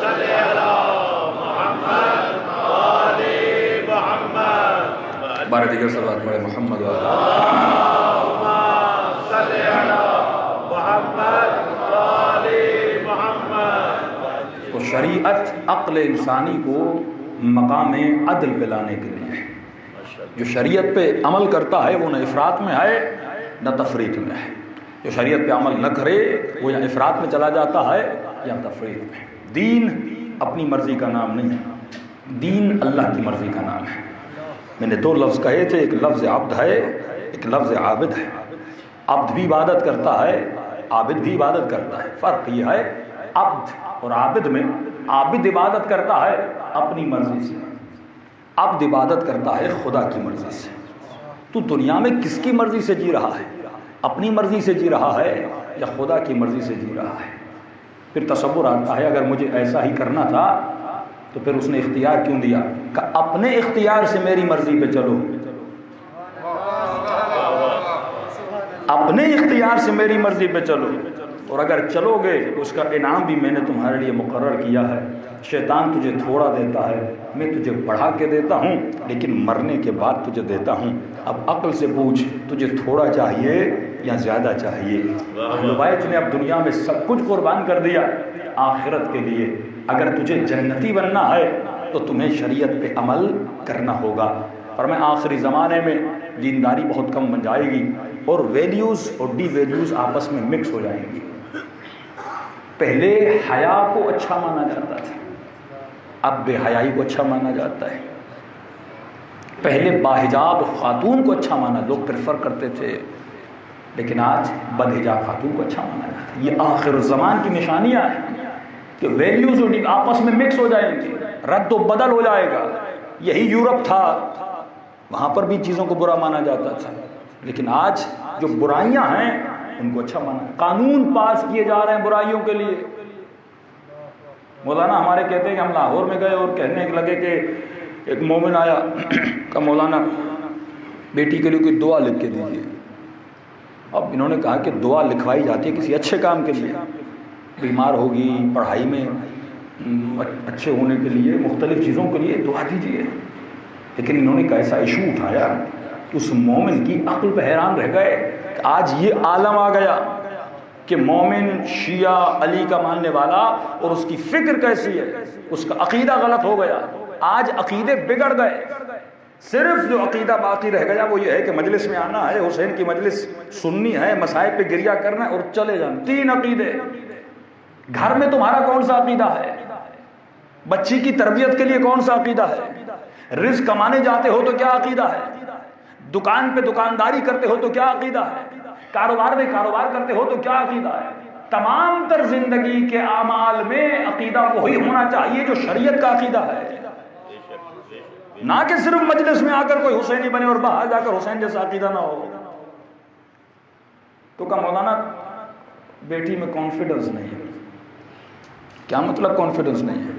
صلی علی محمد و آل محمد۔ بارہ دیگر صلوات پڑھے محمد و آل اللہم صلی علی محمد و آل محمد۔ تو شریعت عقل انسانی کو مقام عدل پہ لانے کے لیے ہے۔ جو شریعت پہ عمل کرتا ہے وہ نہ افراط میں ہے نہ تفریط میں ہے، جو شریعت پہ عمل نہ کرے وہ یا افراط میں چلا جاتا ہے یا تفریط میں۔ دین اپنی مرضی کا نام نہیں ہے، دین اللہ کی مرضی کا نام ہے۔ میں نے دو لفظ کہے تھے، ایک لفظ عبد ہے، ایک لفظ عابد ہے۔ عبد بھی عبادت کرتا ہے، عابد بھی عبادت کرتا ہے۔ فرق یہ ہے عبد اور عابد میں، عابد عبادت کرتا ہے اپنی مرضی سے، عبد عبادت کرتا ہے خدا کی مرضی سے۔ تو دنیا میں کس کی مرضی سے جی رہا ہے؟ اپنی مرضی سے جی رہا ہے یا خدا کی مرضی سے جی رہا ہے؟ پھر تصور آتا ہے اگر مجھے ایسا ہی کرنا تھا تو پھر اس نے اختیار کیوں دیا کہ اپنے اختیار سے میری مرضی پہ چلو، اپنے اختیار سے میری مرضی پہ چلو، اور اگر چلو گے تو اس کا انعام بھی میں نے تمہارے لیے مقرر کیا ہے۔ شیطان تجھے تھوڑا دیتا ہے، میں تجھے بڑھا کے دیتا ہوں، لیکن مرنے کے بعد تجھے دیتا ہوں۔ اب عقل سے پوچھ تجھے تھوڑا چاہیے یا زیادہ چاہیے؟ اہل بیت نے اب دنیا میں سب کچھ قربان کر دیا آخرت کے لیے۔ اگر تجھے جنتی بننا ہے تو تمہیں شریعت پہ عمل کرنا ہوگا۔ اور میں آخری زمانے میں دینداری بہت کم بن جائے گی اور ویلیوز اور ڈی ویلیوز آپس میں مکس ہو جائیں گی۔ پہلے حیا کو اچھا مانا جاتا تھا، اب بے حیائی کو اچھا مانا جاتا ہے۔ پہلے باحجاب خاتون کو اچھا مانا، لوگ پریفر کرتے تھے، لیکن آج بدحجاب خاتون کو اچھا مانا جاتا ہے۔ یہ آخر الزمان کی نشانیاں ہیں کہ ویلیوز آپس میں مکس ہو جائیں گے، رد و بدل ہو جائے گا۔ یہی یورپ تھا، وہاں پر بھی چیزوں کو برا مانا جاتا تھا، لیکن آج جو برائیاں ہیں ان کو اچھا مانا۔ قانون پاس کیے جا رہے ہیں برائیوں کے لیے۔ مولانا ہمارے کہتے ہیں کہ ہم لاہور میں گئے اور کہنے لگے کہ ایک مومن آیا کہ مولانا بیٹی کے لیے کوئی دعا لکھ کے دیجیے۔ اب انہوں نے کہا کہ دعا لکھوائی جاتی ہے کسی اچھے کام کے لیے، بیمار ہوگی، پڑھائی میں اچھے ہونے کے لیے، مختلف چیزوں کے لیے دعا دیجیے۔ لیکن انہوں نے کیسا ایشو اٹھایا، اس مومن کی عقل پہ حیران رہ گئے کہ آج یہ عالم آ گیا کہ مومن شیعہ علی کا ماننے والا اور اس کی فکر کیسی ہے، اس کا عقیدہ غلط ہو گیا۔ آج عقیدے بگڑ گئے، صرف جو عقیدہ باقی رہ گیا وہ یہ ہے کہ مجلس میں آنا ہے، حسین کی مجلس سننی ہے، مسائل پہ گریہ کرنا ہے اور چلے جانا۔ 3 عقیدے۔ گھر میں تمہارا کون سا عقیدہ ہے؟ بچی کی تربیت کے لیے کون سا عقیدہ ہے؟ رزق کمانے جاتے ہو تو کیا عقیدہ ہے؟ دکان پہ دکانداری کرتے ہو تو کیا عقیدہ ہے؟ کاروبار میں کاروبار کرتے ہو تو کیا عقیدہ ہے؟ تمام تر زندگی کے اعمال میں عقیدہ وہی ہونا چاہیے جو شریعت کا عقیدہ ہے، نہ کہ صرف مجلس میں آ کر کوئی حسینی بنے اور باہر جا کر حسین جیسا عقیدہ نہ ہو۔ تو کہا مولانا بیٹی میں کانفیڈنس نہیں ہے۔ کیا مطلب کانفیڈنس نہیں ہے؟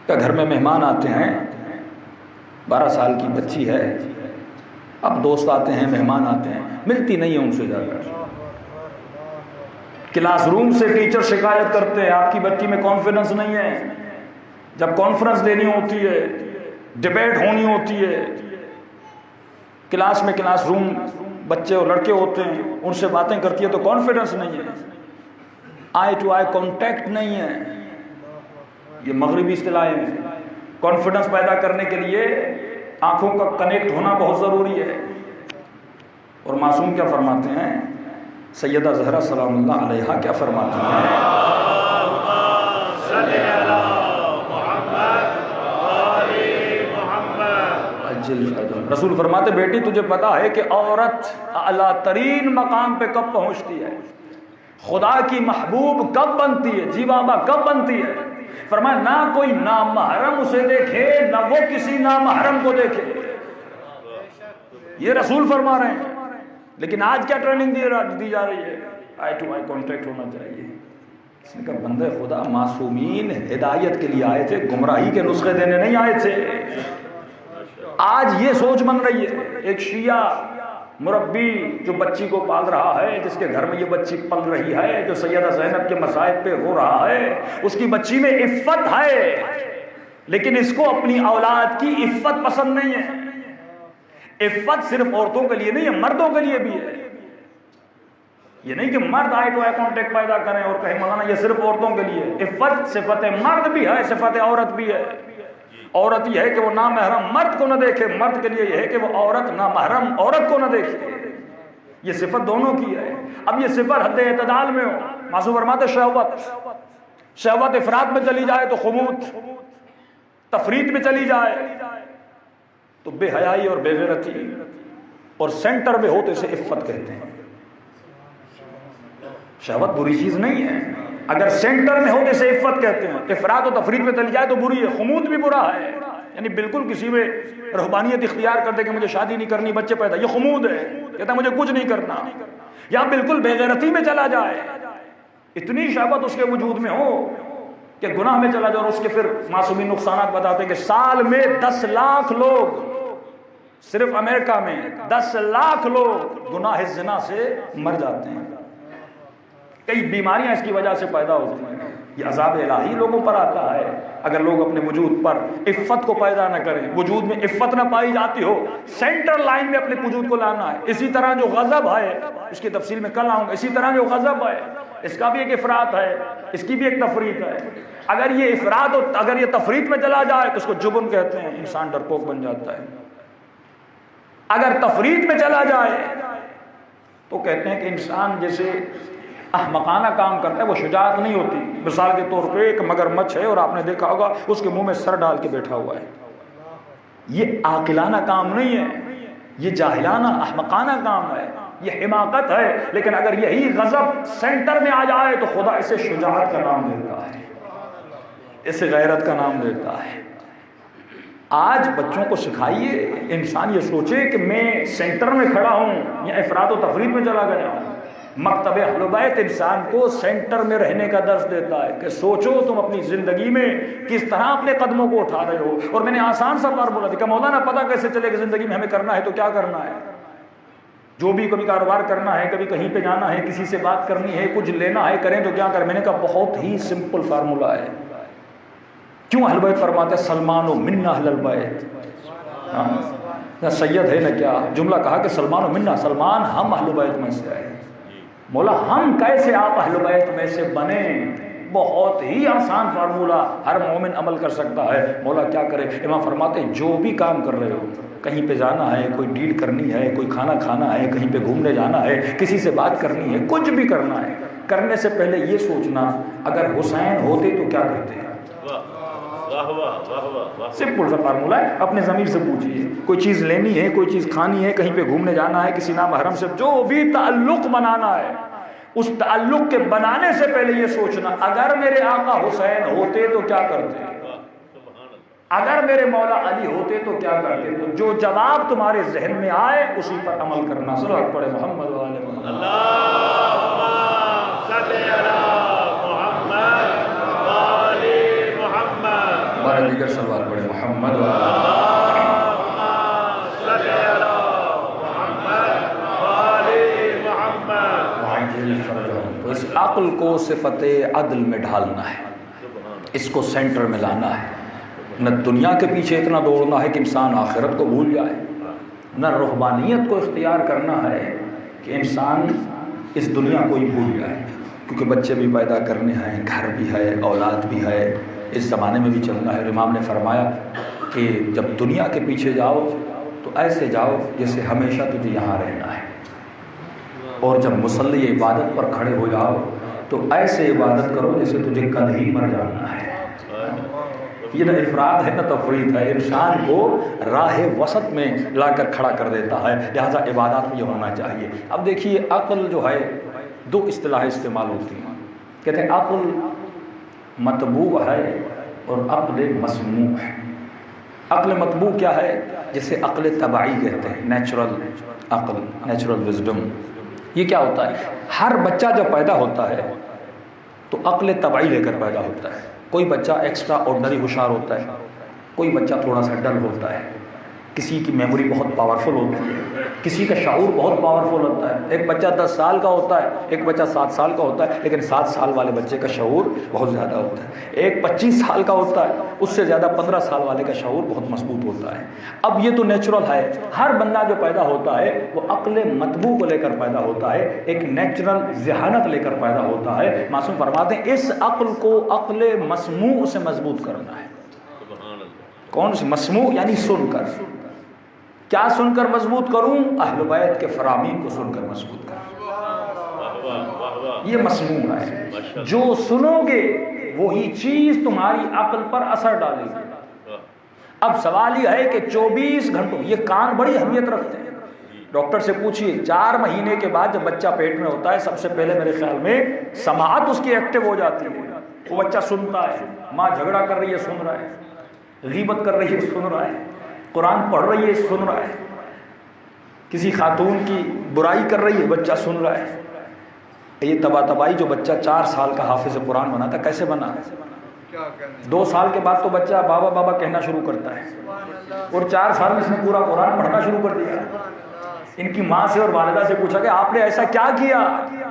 کہ گھر میں مہمان آتے ہیں، 12 سال کی بچی ہے، اب دوست آتے ہیں، مہمان آتے ہیں، ملتی نہیں ہے ان سے جا کر۔ کلاس روم سے ٹیچر شکایت کرتے ہیں آپ کی بچی میں کانفیڈنس نہیں ہے۔ جب کانفرنس دینی ہوتی ہے، ڈیبیٹ ہونی ہوتی ہے، کلاس میں کلاس روم بچے اور لڑکے ہوتے ہیں، ان سے باتیں کرتی ہے تو کانفیڈنس نہیں ہے، آئی ٹو آئی کانٹیکٹ نہیں ہے۔ یہ مغربی اصطلاحیں ہیں۔ کانفیڈنس پیدا کرنے کے لیے آنکھوں کا کنیکٹ ہونا بہت ضروری ہے۔ اور معصوم کیا فرماتے ہیں؟ سیدہ زہرا سلام اللہ علیہا کیا فرماتی ہیں؟ رسول فرماتے بیٹی تجھے پتا ہے کہ عورت اعلیٰ ترین مقام پہ کب پہنچتی ہے، خدا کی محبوب کب بنتی ہے، جی بابا کب بنتی ہے؟ فرمایا نہ کوئی نامحرم اسے دیکھے نہ وہ کسی نامحرم کو دیکھے. یہ رسول فرما رہے ہیں. لیکن آج کیا ٹریننگ دی جا رہی ہے؟ آئی ٹو آئی کانٹیکٹ ہونا چاہیے. اس نے کہا بندے خدا معصومین ہدایت کے لیے آئے تھے، گمراہی کے نسخے دینے نہیں آئے تھے. آج یہ سوچ بن رہی ہے. ایک شیعہ مربی جو بچی کو پال رہا ہے، جس کے گھر میں یہ بچی پل رہی ہے، جو سیدہ زینب کے مصائب پہ ہو رہا ہے، اس کی بچی میں عفت ہے، لیکن اس کو اپنی اولاد کی عفت پسند نہیں ہے. عفت صرف عورتوں کے لیے نہیں ہے، مردوں کے لیے بھی ہے. یہ نہیں کہ مرد آئے تو کانٹیکٹ پیدا کریں اور کہیں مولانا یہ صرف عورتوں کے لیے. عفت صفت مرد بھی ہے، صفت عورت بھی ہے. عورت یہ ہے کہ وہ نامحرم مرد کو نہ دیکھے، مرد کے لیے یہ ہے کہ وہ عورت نامحرم عورت کو نہ دیکھے. یہ صفت دونوں کی ہے. اب یہ صفت حد اعتدال میں ہو. معصوم فرماتے شہوت افراد میں چلی جائے تو خمود، تفریط میں چلی جائے تو بے حیائی اور بے غیرتی، اور سینٹر میں ہو تو اسے عفت کہتے ہیں. شہوت بری چیز نہیں ہے، اگر سینٹر میں ہو تو اسے عفت کہتے ہیں. افراط و تفریط میں چلی جائے تو بری ہے. خمود بھی برا ہے، یعنی بالکل کسی میں رہبانیت اختیار کر دے کہ مجھے شادی نہیں کرنی، بچے پیدا، یہ خمود ہے. کہتا ہے مجھے کچھ نہیں کرنا. یا بالکل بے غیرتی میں چلا جائے، اتنی شہوت اس کے وجود میں ہو کہ گناہ میں چلا جائے. اور اس کے پھر معصومین نقصانات بتاتے ہیں کہ سال میں 10 لاکھ لوگ، صرف امریکہ میں 10 لاکھ لوگ گناہ زنا سے مر جاتے ہیں. کئی بیماریاں اس کی وجہ سے پیدا ہوتی ہیں. یہ عذاب الہی لوگوں پر آتا ہے اگر لوگ اپنے وجود پر عفت کو پیدا نہ کریں. وجود میں عفت نہ پائی جاتی ہو، سینٹر لائن میں اپنے وجود کو لانا ہے. اسی طرح جو غضب ہے، اس کی تفصیل میں کل آؤں گا، اسی طرح جو غضب ہے اس کا بھی ایک افراط ہے، اس کی بھی ایک تفریط ہے. اگر یہ افراط اور اگر یہ تفریط میں چلا جائے تو اس کو جبن کہتے ہیں، انسان ڈرپوک بن جاتا ہے. اگر تفریط میں چلا جائے تو کہتے ہیں کہ انسان جیسے احمقانہ کام کرتا ہے، وہ شجاعت نہیں ہوتی. مثال کے طور پہ ایک مگرمچھ ہے اور آپ نے دیکھا ہوگا اس کے منہ میں سر ڈال کے بیٹھا ہوا ہے. یہ عاقلانہ کام نہیں ہے، یہ جاہلانہ احمقانہ کام ہے، یہ حماقت ہے. لیکن اگر یہی غضب سینٹر میں آ جائے تو خدا اسے شجاعت کا نام دیتا ہے، اسے غیرت کا نام دیتا ہے. آج بچوں کو سکھائیے، انسان یہ سوچے کہ میں سینٹر میں کھڑا ہوں یا افراط و تفریط میں چلا گیا ہوں. مکتب اہل بیت انسان کو سینٹر میں رہنے کا درس دیتا ہے کہ سوچو تم اپنی زندگی میں کس طرح اپنے قدموں کو اٹھا رہے ہو. اور میں نے آسان سا بار بولا تھا کہ مولانا پتہ کیسے چلے کہ زندگی میں ہمیں کرنا ہے تو کیا کرنا ہے. جو بھی کبھی کاروبار کرنا ہے، کبھی کہیں پہ جانا ہے، کسی سے بات کرنی ہے، کچھ لینا ہے، کریں تو کیا کریں. میں نے کہا بہت ہی سمپل فارمولہ ہے. کیوں اہل بیت فرماتے ہیں سلمان و منا اہل البیت. سید ہے نا کیا جملہ کہا کہ سلمان و منا، سلمان ہم اہل بیت میں سے آئے. مولا ہم کیسے آپ اہل بیت میں سے بنے؟ بہت ہی آسان فارمولہ، ہر مومن عمل کر سکتا ہے. مولا کیا کرے؟ امام فرماتے ہیں جو بھی کام کر رہے ہو، کہیں پہ جانا ہے، کوئی ڈیل کرنی ہے، کوئی کھانا کھانا ہے، کہیں پہ گھومنے جانا ہے، کسی سے بات کرنی ہے، کچھ بھی کرنا ہے، کرنے سے پہلے یہ سوچنا اگر حسین ہوتے تو کیا کرتے. سمپل سا فارمولہ ہے. اپنے ضمیر سے پوچھیے، کوئی چیز لینی ہے، کوئی چیز کھانی ہے، کہیں پہ گھومنے جانا ہے، کسی نامحرم سے جو بھی تعلق بنانا ہے، اس تعلق کے بنانے سے پہلے یہ سوچنا اگر میرے آقا حسین ہوتے تو کیا کرتے، اگر میرے مولا علی ہوتے تو کیا کرتے. تو جو جواب تمہارے ذہن میں آئے اسی پر عمل کرنا. صلوات پڑھے محمد و آل محمد. اللہم صلی علی محمد و آل محمد. بارہ دیگر صلوات پڑھے محمد و آل اللہم صلی علی محمد و آل محمد. محمد. تو اس عقل کو صفت عدل میں ڈھالنا ہے، اس کو سینٹر میں لانا ہے. نہ دنیا کے پیچھے اتنا دوڑنا ہے کہ انسان آخرت کو بھول جائے، نہ رہبانیت کو اختیار کرنا ہے کہ انسان اس دنیا کو ہی بھول جائے. کیونکہ بچے بھی پیدا کرنے ہیں، گھر بھی ہے، اولاد بھی ہے، اس زمانے میں بھی چلنا ہے. اور امام نے فرمایا کہ جب دنیا کے پیچھے جاؤ تو ایسے جاؤ جیسے ہمیشہ تجھے یہاں رہنا ہے، اور جب مصلی عبادت پر کھڑے ہو جاؤ تو ایسے عبادت کرو جیسے تجھے کل ہی مر جانا ہے. یہ نہ افراد ہے نہ تفرید ہے، انسان کو راہ وسط میں لا کر کھڑا کر دیتا ہے، لہٰذا عبادات میں یہ ہونا چاہیے۔ اب دیکھیے عقل جو ہے دو اصطلاحیں استعمال ہوتی ہیں، کہتے ہیں عقل مطبوع ہے اور عقل مسموع ہے۔ عقل مطبوع کیا ہے؟ جسے عقل طبعی کہتے ہیں، نیچرل عقل، نیچرل وزڈم۔ یہ کیا ہوتا ہے؟ ہر بچہ جب پیدا ہوتا ہے تو عقل طبعی لے کر پیدا ہوتا ہے۔ کوئی بچہ ایکسٹرا آرڈنری ہوشیار ہوتا ہے، کوئی بچہ تھوڑا سا ڈل ہوتا ہے، کسی کی میموری بہت پاورفل ہوتی ہے، کسی کا شعور بہت پاورفل ہوتا ہے۔ ایک بچہ 10 سال کا ہوتا ہے، ایک بچہ 7 سال کا ہوتا ہے، لیکن 7 سال والے بچے کا شعور بہت زیادہ ہوتا ہے۔ ایک 25 سال کا ہوتا ہے، اس سے زیادہ 15 سال والے کا شعور بہت مضبوط ہوتا ہے۔ اب یہ تو نیچرل ہے، ہر بندہ جو پیدا ہوتا ہے وہ عقل مطبوع کو لے کر پیدا ہوتا ہے، ایک نیچرل ذہانت لے کر پیدا ہوتا ہے۔ معصوم فرماتے ہیں اس عقل کو عقل مسموع سے مضبوط کرنا ہے۔ کون سی مسموع؟ یعنی سن کر۔ کیا سن کر مضبوط کروں؟ اہل بیت کے فرامین کو سن کر مضبوط کروں، یہ مسموع ہے۔ جو سنو گے وہی چیز تمہاری عقل پر اثر ڈالے گی۔ اب سوال یہ ہے کہ 24 گھنٹوں یہ کان بڑی اہمیت رکھتے ہیں۔ ڈاکٹر سے پوچھئے 4 مہینے کے بعد جب بچہ پیٹ میں ہوتا ہے سب سے پہلے میرے خیال میں سماعت اس کی ایکٹیو ہو جاتی ہے، وہ بچہ سنتا ہے، ماں جھگڑا کر رہی ہے سن رہا ہے، غیبت کر رہی ہے سن رہا ہے، قرآن پڑھ رہی ہے سن رہا ہے، کسی خاتون کی برائی کر رہی ہے بچہ سن رہا ہے۔ یہ تباہی جو بچہ 4 سال کا حافظ قرآن بنا تھا کیسے بنا؟ 2 سال کے بعد تو بچہ بابا بابا کہنا شروع کرتا ہے، اور 4 سال میں اس نے پورا قرآن پڑھنا شروع کر دیا۔ ان کی ماں سے اور والدہ سے پوچھا کہ آپ نے ایسا کیا کیا؟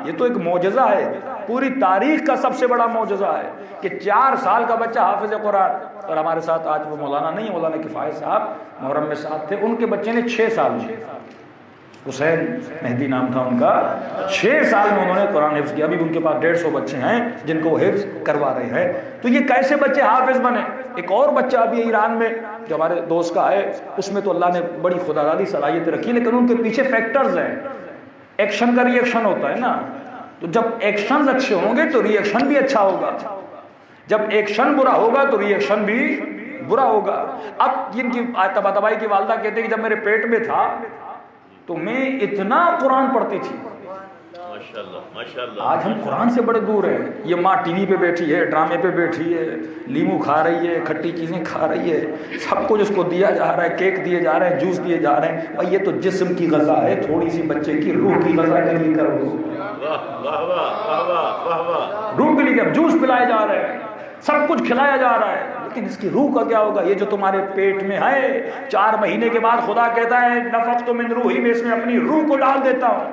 یہ تو ایک معجزہ ہے، پوری تاریخ کا سب سے بڑا معجزہ ہے کہ 4 سال کا بچہ حافظ قرآن۔ اور ہمارے ساتھ آج وہ مولانا نہیں، مولانا کفایت صاحب محرم میں ساتھ تھے، ان کے بچے نے 6 سال میں، حسین مہدی نام تھا ان کا، 6 سال میں انہوں نے قرآن حفظ کیا۔ ابھی ان کے پاس 150 بچے ہیں جن کو وہ حفظ کروا رہے ہیں۔ تو یہ کیسے بچے حافظ بنے؟ ایک اور بچہ ابھی ایران میں جو ہمارے دوست کا ہے، اس میں تو اللہ نے بڑی خدادادی صلاحیت رکھی، لیکن ان کے پیچھے فیکٹرز ہیں۔ ایکشن کا ری ایکشن ہوتا ہے نا، تو جب ایکشنز اچھے ہوں گے تو ری ایکشن بھی اچھا ہوگا، جب ایکشن برا ہوگا تو ری ایکشن بھی برا ہوگا۔ اب جن کی تباہی کی والدہ کہتے ہیں کہ جب میرے پیٹ میں تھا تو میں اتنا قرآن پڑھتی تھی، آج ہم قرآن سے بڑے دور ہیں۔ یہ ماں ٹی وی پہ بیٹھی ہے، ڈرامے پہ بیٹھی ہے، لیمو کھا رہی ہے، کھٹی چیزیں کھا رہی ہے، سب کچھ اس کو دیا جا رہا ہے، کیک دیے جا رہے ہیں، جوس دیے جا رہے ہیں۔ بھائی یہ تو جسم کی غذا ہے، تھوڑی سی بچے کی روح کی غذا کے لیے کرو، روح کے لیے جوس پلائے جا رہے ہیں، سب کچھ کھلایا جا رہا ہے، لیکن اس کی روح کا کیا ہوگا؟ یہ جو تمہارے پیٹ میں ہے 4 مہینے کے بعد خدا کہتا ہے نفخت من روحی، میں اس میں اپنی روح کو ڈال دیتا ہوں۔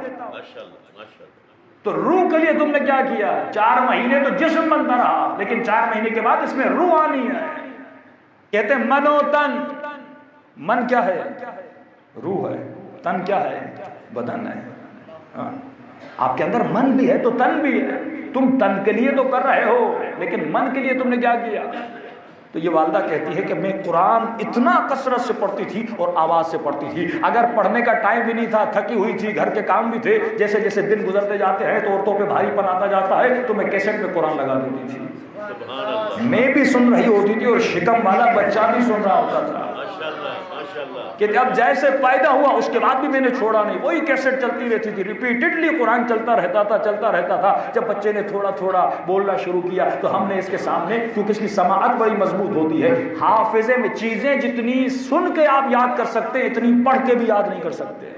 تو روح کے لیے تم نے کیا کیا؟ 4 مہینے تو جسم بنتا رہا، لیکن 4 مہینے کے بعد اس میں روح آنی ہے۔ کہتے ہیں من و تن، من کیا ہے؟ روح ہے، تن کیا ہے؟ بدن ہے۔ آپ کے اندر من بھی ہے تو تن بھی ہے، تم تن کے لیے تو کر رہے ہو لیکن من کے لیے تم نے کیا کیا؟ تو یہ والدہ کہتی ہے کہ میں قرآن اتنا کثرت سے پڑھتی تھی اور آواز سے پڑھتی تھی، اگر پڑھنے کا ٹائم بھی نہیں تھا، تھکی ہوئی تھی، گھر کے کام بھی تھے، جیسے جیسے دن گزرتے جاتے ہیں تو عورتوں پہ بھاری پن آتا جاتا ہے تو میں کیسٹ میں قرآن لگا دیتی تھی، میں بھی سن رہی ہوتی تھی اور شکم والا بچہ بھی سن رہا ہوتا تھا۔ کہ اب جیسے پیدا ہوا اس کے بعد بھی میں نے چھوڑا نہیں، وہی کیسٹ چلتی رہتی تھی، ریپیٹڈلی قرآن چلتا رہتا تھا۔ جب بچے نے تھوڑا تھوڑا بولنا شروع کیا تو ہم نے اس کے سامنے، کیونکہ اس کی سماعت بڑی مضبوط ہوتی ہے، حافظے میں چیزیں جتنی سن کے آپ یاد کر سکتے ہیں اتنی پڑھ کے بھی یاد نہیں کر سکتے۔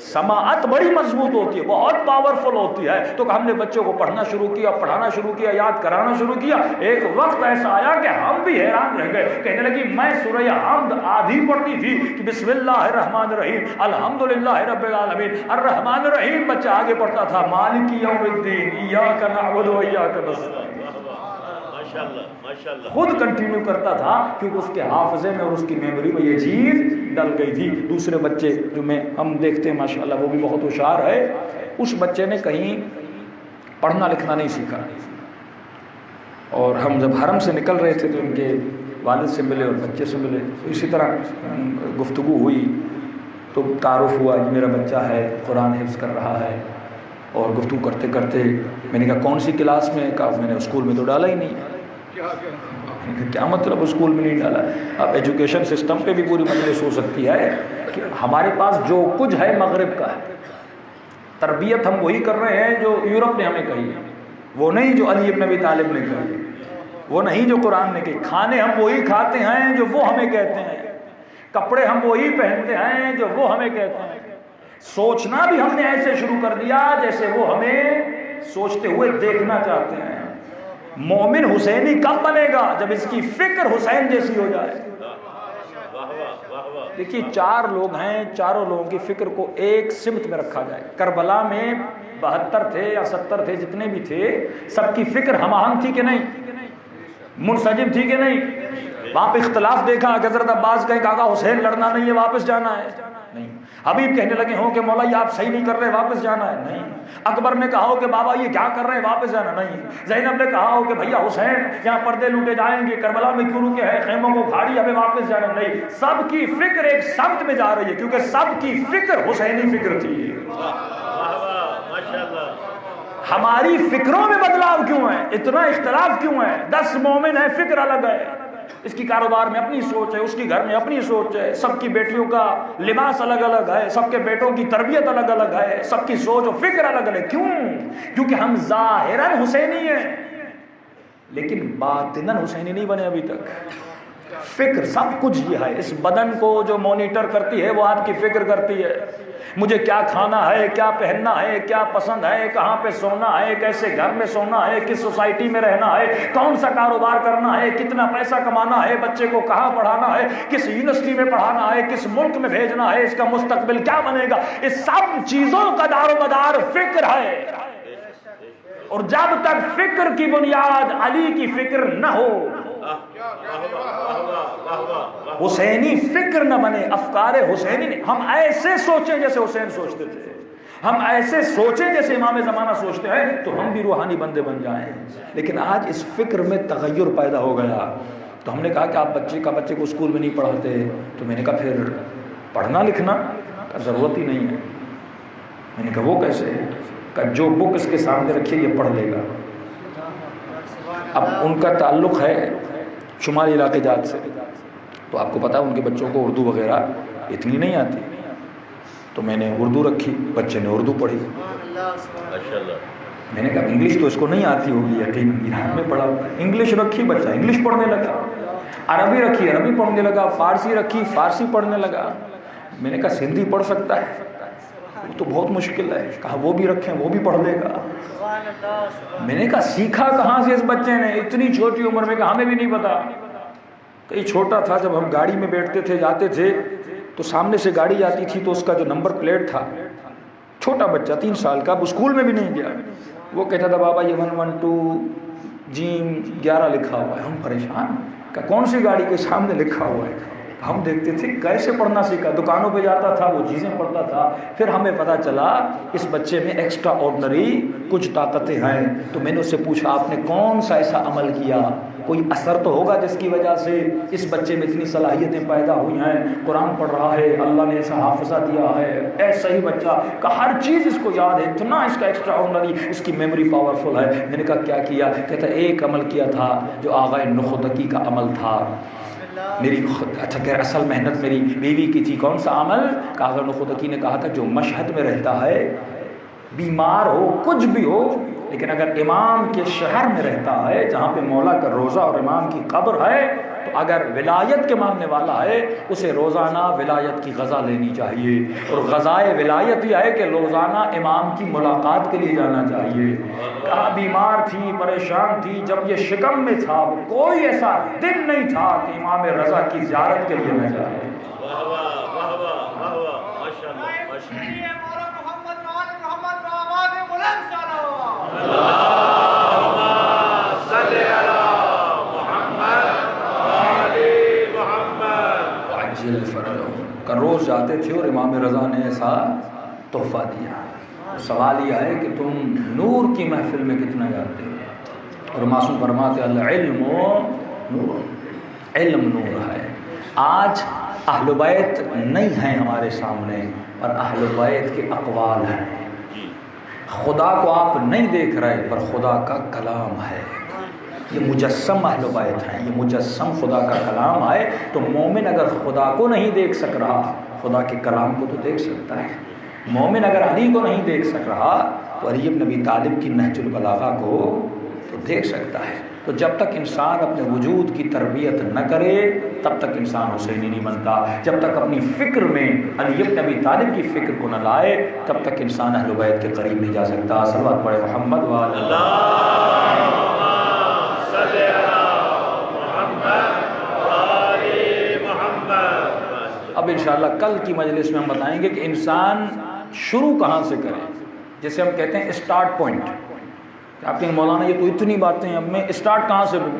سماعت بڑی مضبوط ہوتی ہے، بہت پاورفل ہوتی ہے۔ تو ہم نے بچوں کو پڑھنا شروع کیا، پڑھانا شروع کیا، یاد کرانا شروع کیا۔ ایک وقت ایسا آیا کہ ہم بھی حیران رہ گئے، کہنے لگی میں سورہ حمد آدھی پڑھتی تھی کہ بسم اللہ الرحمن الرحیم الحمدللہ رب العالمین الرحمن الرحیم، بچہ آگے پڑھتا تھا مالک یوم الدین ایاک نعبد و ایاک نستعین، خود کنٹینیو کرتا تھا کیونکہ اس کے حافظے میں اور اس کی میموری میں یہ چیز ڈل گئی تھی۔ دوسرے بچے جو ہم دیکھتے ہیں ماشاءاللہ وہ بھی بہت ہوشیار ہے، اس بچے نے کہیں پڑھنا لکھنا نہیں سیکھا، اور ہم جب حرم سے نکل رہے تھے تو ان کے والد سے ملے اور بچے سے ملے، اسی طرح گفتگو ہوئی تو تعارف ہوا کہ میرا بچہ ہے قرآن حفظ کر رہا ہے، اور گفتگو کرتے کرتے میں نے کہا کون سی کلاس میں؟ کہا میں نے اسکول میں تو ڈالا ہی نہیں۔ کیا مطلب اسکول میں نہیں ڈالا؟ اب ایجوکیشن سسٹم پہ بھی پوری مجلس ہو سکتی ہے کہ ہمارے پاس جو کچھ ہے مغرب کا ہے، تربیت ہم وہی کر رہے ہیں جو یورپ نے ہمیں کہی ہے، وہ نہیں جو علی ابن ابی طالب نے کہی، وہ نہیں جو قرآن نے کہی، کھانے ہم وہی کھاتے ہیں جو وہ ہمیں کہتے ہیں، کپڑے ہم وہی پہنتے ہیں جو وہ ہمیں کہتے ہیں، سوچنا بھی ہم نے ایسے شروع کر دیا جیسے وہ ہمیں سوچتے ہوئے دیکھنا چاہتے ہیں۔ مومن حسینی کب بنے گا؟ جب اس کی فکر حسین جیسی ہو جائے۔ دیکھیے 4 لوگ ہیں، چاروں لوگوں کی فکر کو ایک سمت میں رکھا جائے۔ کربلا میں 72 تھے یا 70 تھے، جتنے بھی تھے، سب کی فکر ہم آہنگ تھی کہ نہیں؟ منسجم تھی کہ نہیں؟ وہاں پہ اختلاف دیکھا کہ حضرت عباس کہیں کہا حسین لڑنا نہیں ہے، واپس جانا ہے؟ نہیں۔ حبیب کہنے لگے ہوں کہ مولا یہ آپ صحیح نہیں کر رہے، واپس جانا ہے؟ نہیں۔ اکبر نے کہا ہو کہ بابا یہ کیا کر رہے ہیں، واپس جانا؟ نہیں۔ زینب نے کہا ہو کہ بھیا حسین یہاں پردے لوٹے جائیں گے، کربلا میں کیوں رکے ہیں، خیموں کو کھاڑی، ہمیں واپس جانا نہیں۔ سب کی فکر ایک سمت میں جا رہی ہے کیونکہ سب کی فکر حسینی فکر تھی۔ ہماری فکروں میں بدلاؤ کیوں ہے؟ اتنا اختلاف کیوں ہے؟ 10 مومن ہیں، فکر الگ ہے، اس کی کاروبار میں اپنی سوچ ہے، اس کی گھر میں اپنی سوچ ہے، سب کی بیٹیوں کا لباس الگ الگ ہے، سب کے بیٹوں کی تربیت الگ الگ ہے، سب کی سوچ و فکر الگ الگ ہے۔ کیوں؟ کیونکہ ہم ظاہراً حسینی ہیں لیکن باطناً حسینی نہیں بنے ابھی تک۔ فکر سب کچھ یہ ہے، اس بدن کو جو مانیٹر کرتی ہے وہ آپ کی فکر کرتی ہے، مجھے کیا کھانا ہے، کیا پہننا ہے، کیا پسند ہے، کہاں پہ سونا ہے، کیسے گھر میں سونا ہے، کس سوسائٹی میں رہنا ہے، کون سا کاروبار کرنا ہے، کتنا پیسہ کمانا ہے، بچے کو کہاں پڑھانا ہے، کس یونیورسٹی میں پڑھانا ہے، کس ملک میں بھیجنا ہے، اس کا مستقبل کیا بنے گا، اس سب چیزوں کا دار و مدار فکر ہے۔ اور جب تک فکر کی بنیاد علی کی فکر نہ ہو، حسینی فکر نہ بنے، افکار حسینی نہیں، ہم ایسے سوچیں جیسے حسین سوچتے تھے، ہم ایسے سوچیں جیسے امام زمانہ سوچتے ہیں تو ہم بھی روحانی بندے بن جائیں۔ لیکن آج اس فکر میں تغیر پیدا ہو گیا، تو ہم نے کہا کہ آپ بچے کو اسکول میں نہیں پڑھاتے، تو میں نے کہا پھر پڑھنا لکھنا ضرورت ہی نہیں ہے۔ میں نے کہا وہ کیسے؟ کہ جو بک اس کے سامنے رکھیے یہ پڑھ لے گا۔ اب ان کا تعلق ہے شمالی علاقے جات سے، تو آپ کو پتا ہے ان کے بچوں کو اردو وغیرہ اتنی نہیں آتی، تو میں نے اردو رکھی، بچے نے اردو پڑھی۔ میں نے کہا انگلش تو اس کو نہیں آتی ہوگی، یقیناً ایران میں پڑھا، انگلش رکھی، بچہ انگلش پڑھنے لگا، عربی رکھی، عربی پڑھنے لگا، فارسی رکھی، فارسی پڑھنے لگا۔ میں نے کہا سندھی پڑھ سکتا ہے؟ وہ تو بہت مشکل ہے۔ کہا وہ بھی رکھیں، وہ بھی پڑھ لے گا۔ میں نے کہا سیکھا کہاں سے اس بچے نے اتنی چھوٹی عمر میں؟ کہا ہمیں بھی نہیں پتا۔ کہیں چھوٹا تھا، جب ہم گاڑی میں بیٹھتے تھے جاتے تھے تو سامنے سے گاڑی جاتی تھی تو اس کا جو نمبر پلیٹ تھا، چھوٹا بچہ 3 سال کا، اب اسکول میں بھی نہیں گیا، وہ کہتا تھا بابا یہ 112 جیم 11 لکھا ہوا ہے۔ ہم پریشان کہ کون سی گاڑی کے سامنے لکھا ہوا ہے؟ ہم دیکھتے تھے کیسے پڑھنا سیکھا، دکانوں پہ جاتا تھا وہ چیزیں پڑھتا تھا۔ پھر ہمیں پتا چلا اس بچے میں ایکسٹرا آرڈنری کچھ طاقتیں ہیں، تو میں نے اس سے پوچھا آپ نے کون سا ایسا عمل کیا، کوئی اثر تو ہوگا جس کی وجہ سے اس بچے میں اتنی صلاحیتیں پیدا ہوئی ہیں، قرآن پڑھ رہا ہے، اللہ نے ایسا حافظہ دیا ہے، ایسا ہی بچہ کا ہر چیز اس کو یاد ہے، اتنا اس کا ایکسٹرا آرڈنری، اس کی میموری پاورفل ہے۔ میں نے کہا کیا کیا؟ کہتا ایک عمل کیا تھا جو آغا نخودکی کا عمل تھا، میری اچھا کہ اصل محنت میری بیوی کی تھی۔ کون سا عمل؟ آغا نخودکی نے کہا تھا جو مشہد میں رہتا ہے، بیمار ہو کچھ بھی ہو، لیکن اگر امام کے شہر میں رہتا ہے جہاں پہ مولا کا روزہ اور امام کی قبر ہے، تو اگر ولایت کے مانگنے والا ہے اسے روزانہ ولایت کی غذا لینی چاہیے، اور غذائے ولایت یہ ہے کہ روزانہ امام کی ملاقات کے لیے جانا چاہیے۔ کہا بیمار تھی، پریشان تھی، جب یہ شکم میں تھا کوئی ایسا دن نہیں تھا کہ امام رضا کی زیارت کے لیے نہ جائے۔ کا روز جاتے تھے اور امام رضا نے ایسا تحفہ دیا۔ سوال یہ ہے کہ تم نور کی محفل میں کتنا جاتے ہو؟ اور معصوم فرماتے العلم نور، علم نور ہے۔ آج اہل بیت نہیں ہیں ہمارے سامنے، اور اہل بیت کے اقوال ہیں۔ خدا کو آپ نہیں دیکھ رہے پر خدا کا کلام ہے۔ یہ مجسم اہل بیت ہیں، یہ مجسم خدا کا کلام ہے. تو مومن اگر خدا کو نہیں دیکھ سک رہا، خدا کے کلام کو تو دیکھ سکتا ہے. مومن اگر علی کو نہیں دیکھ سک رہا تو علی بن ابی طالب کی نہج البلاغہ کو تو دیکھ سکتا ہے. تو جب تک انسان اپنے وجود کی تربیت نہ کرے تب تک انسان حسینی نہیں بنتا. جب تک اپنی فکر میں علی بن ابی طالب کی فکر کو نہ لائے تب تک انسان اہل بیت کے قریب نہیں جا سکتا. صلوات پڑھے محمد وعلی اب انشاءاللہ کل کی مجلس میں ہم بتائیں گے کہ انسان شروع کہاں سے کرے، جسے ہم کہتے ہیں اسٹارٹ پوائنٹ. آپ کہیں مولانا یہ تو اتنی باتیں ہیں، اب میں اسٹارٹ کہاں سے لوں،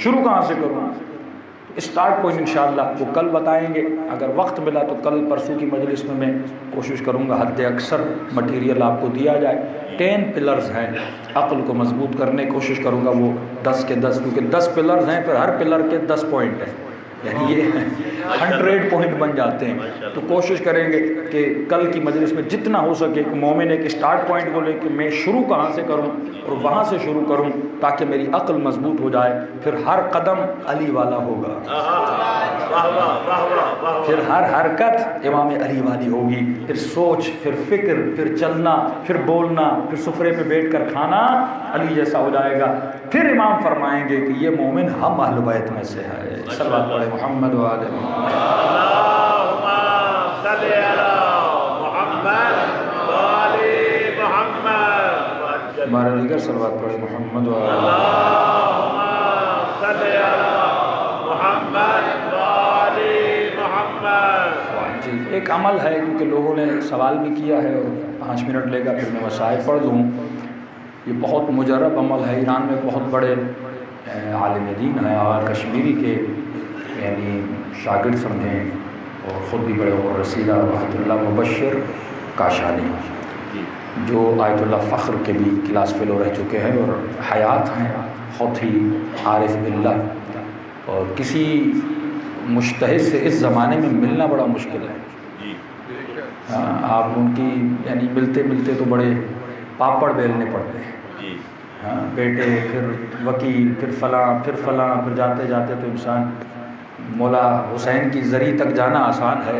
شروع کہاں سے کروں؟ اسٹارٹ پوائنٹ انشاءاللہ وہ کل بتائیں گے. اگر وقت ملا تو کل پرسوں کی مجلس میں کوشش کروں گا حد اکثر مٹیریل آپ کو دیا جائے. 10 پلرز ہیں عقل کو مضبوط کرنے کی کوشش کروں گا، وہ 10 کے 10، کیونکہ 10 پلرز ہیں، پھر ہر پلر کے 10 پوائنٹ ہیں، یعنی یہ 100 پوائنٹ بن جاتے ہیں. تو کوشش کریں گے کہ کل کی مجلس میں جتنا ہو سکے کہ مومن ایک اسٹارٹ پوائنٹ کو لے کہ میں شروع کہاں سے کروں اور وہاں سے شروع کروں تاکہ میری عقل مضبوط ہو جائے. پھر ہر قدم علی والا ہوگا، پھر ہر حرکت امام علی والی ہوگی. پھر سوچ، پھر فکر، پھر چلنا، پھر بولنا، پھر سفرے پہ بیٹھ کر کھانا علی جیسا ہو جائے گا. پھر امام فرمائیں گے کہ یہ مومن ہم اہل بیت میں سے ہے. صلوات پڑھے محمد وعلی اللہم صلی علی محمد وعلی محمد. ہمارے دیگر صلوات پڑھے محمد وعلی اللہم صلی علی محمد وعلی محمد. جی ایک عمل ہے، کیونکہ لوگوں نے سوال بھی کیا ہے اور 5 منٹ لے گا پھر میں مسائل پڑھ دوں. یہ بہت مجرب عمل ہے. ایران میں بہت بڑے عالم دین ہیں اور کشمیری کے یعنی شاگرد سمجھیں اور خود بھی بڑے اور رسیدہ آیت اللہ مبشر کاشانی جو آیت اللہ فخر کے بھی کلاس فیلو رہ چکے ہیں اور حیات ہیں، بہت ہی عارف باللہ، اور کسی مجتہد سے اس زمانے میں ملنا بڑا مشکل ہے. آپ ان کی یعنی ملتے ملتے تو بڑے پاپڑ بیلنے پڑتے ہیں. بیٹے، پھر وکیل، پھر فلاں، پھر فلاں، پھر جاتے جاتے تو انسان مولا حسین کی زری تک جانا آسان ہے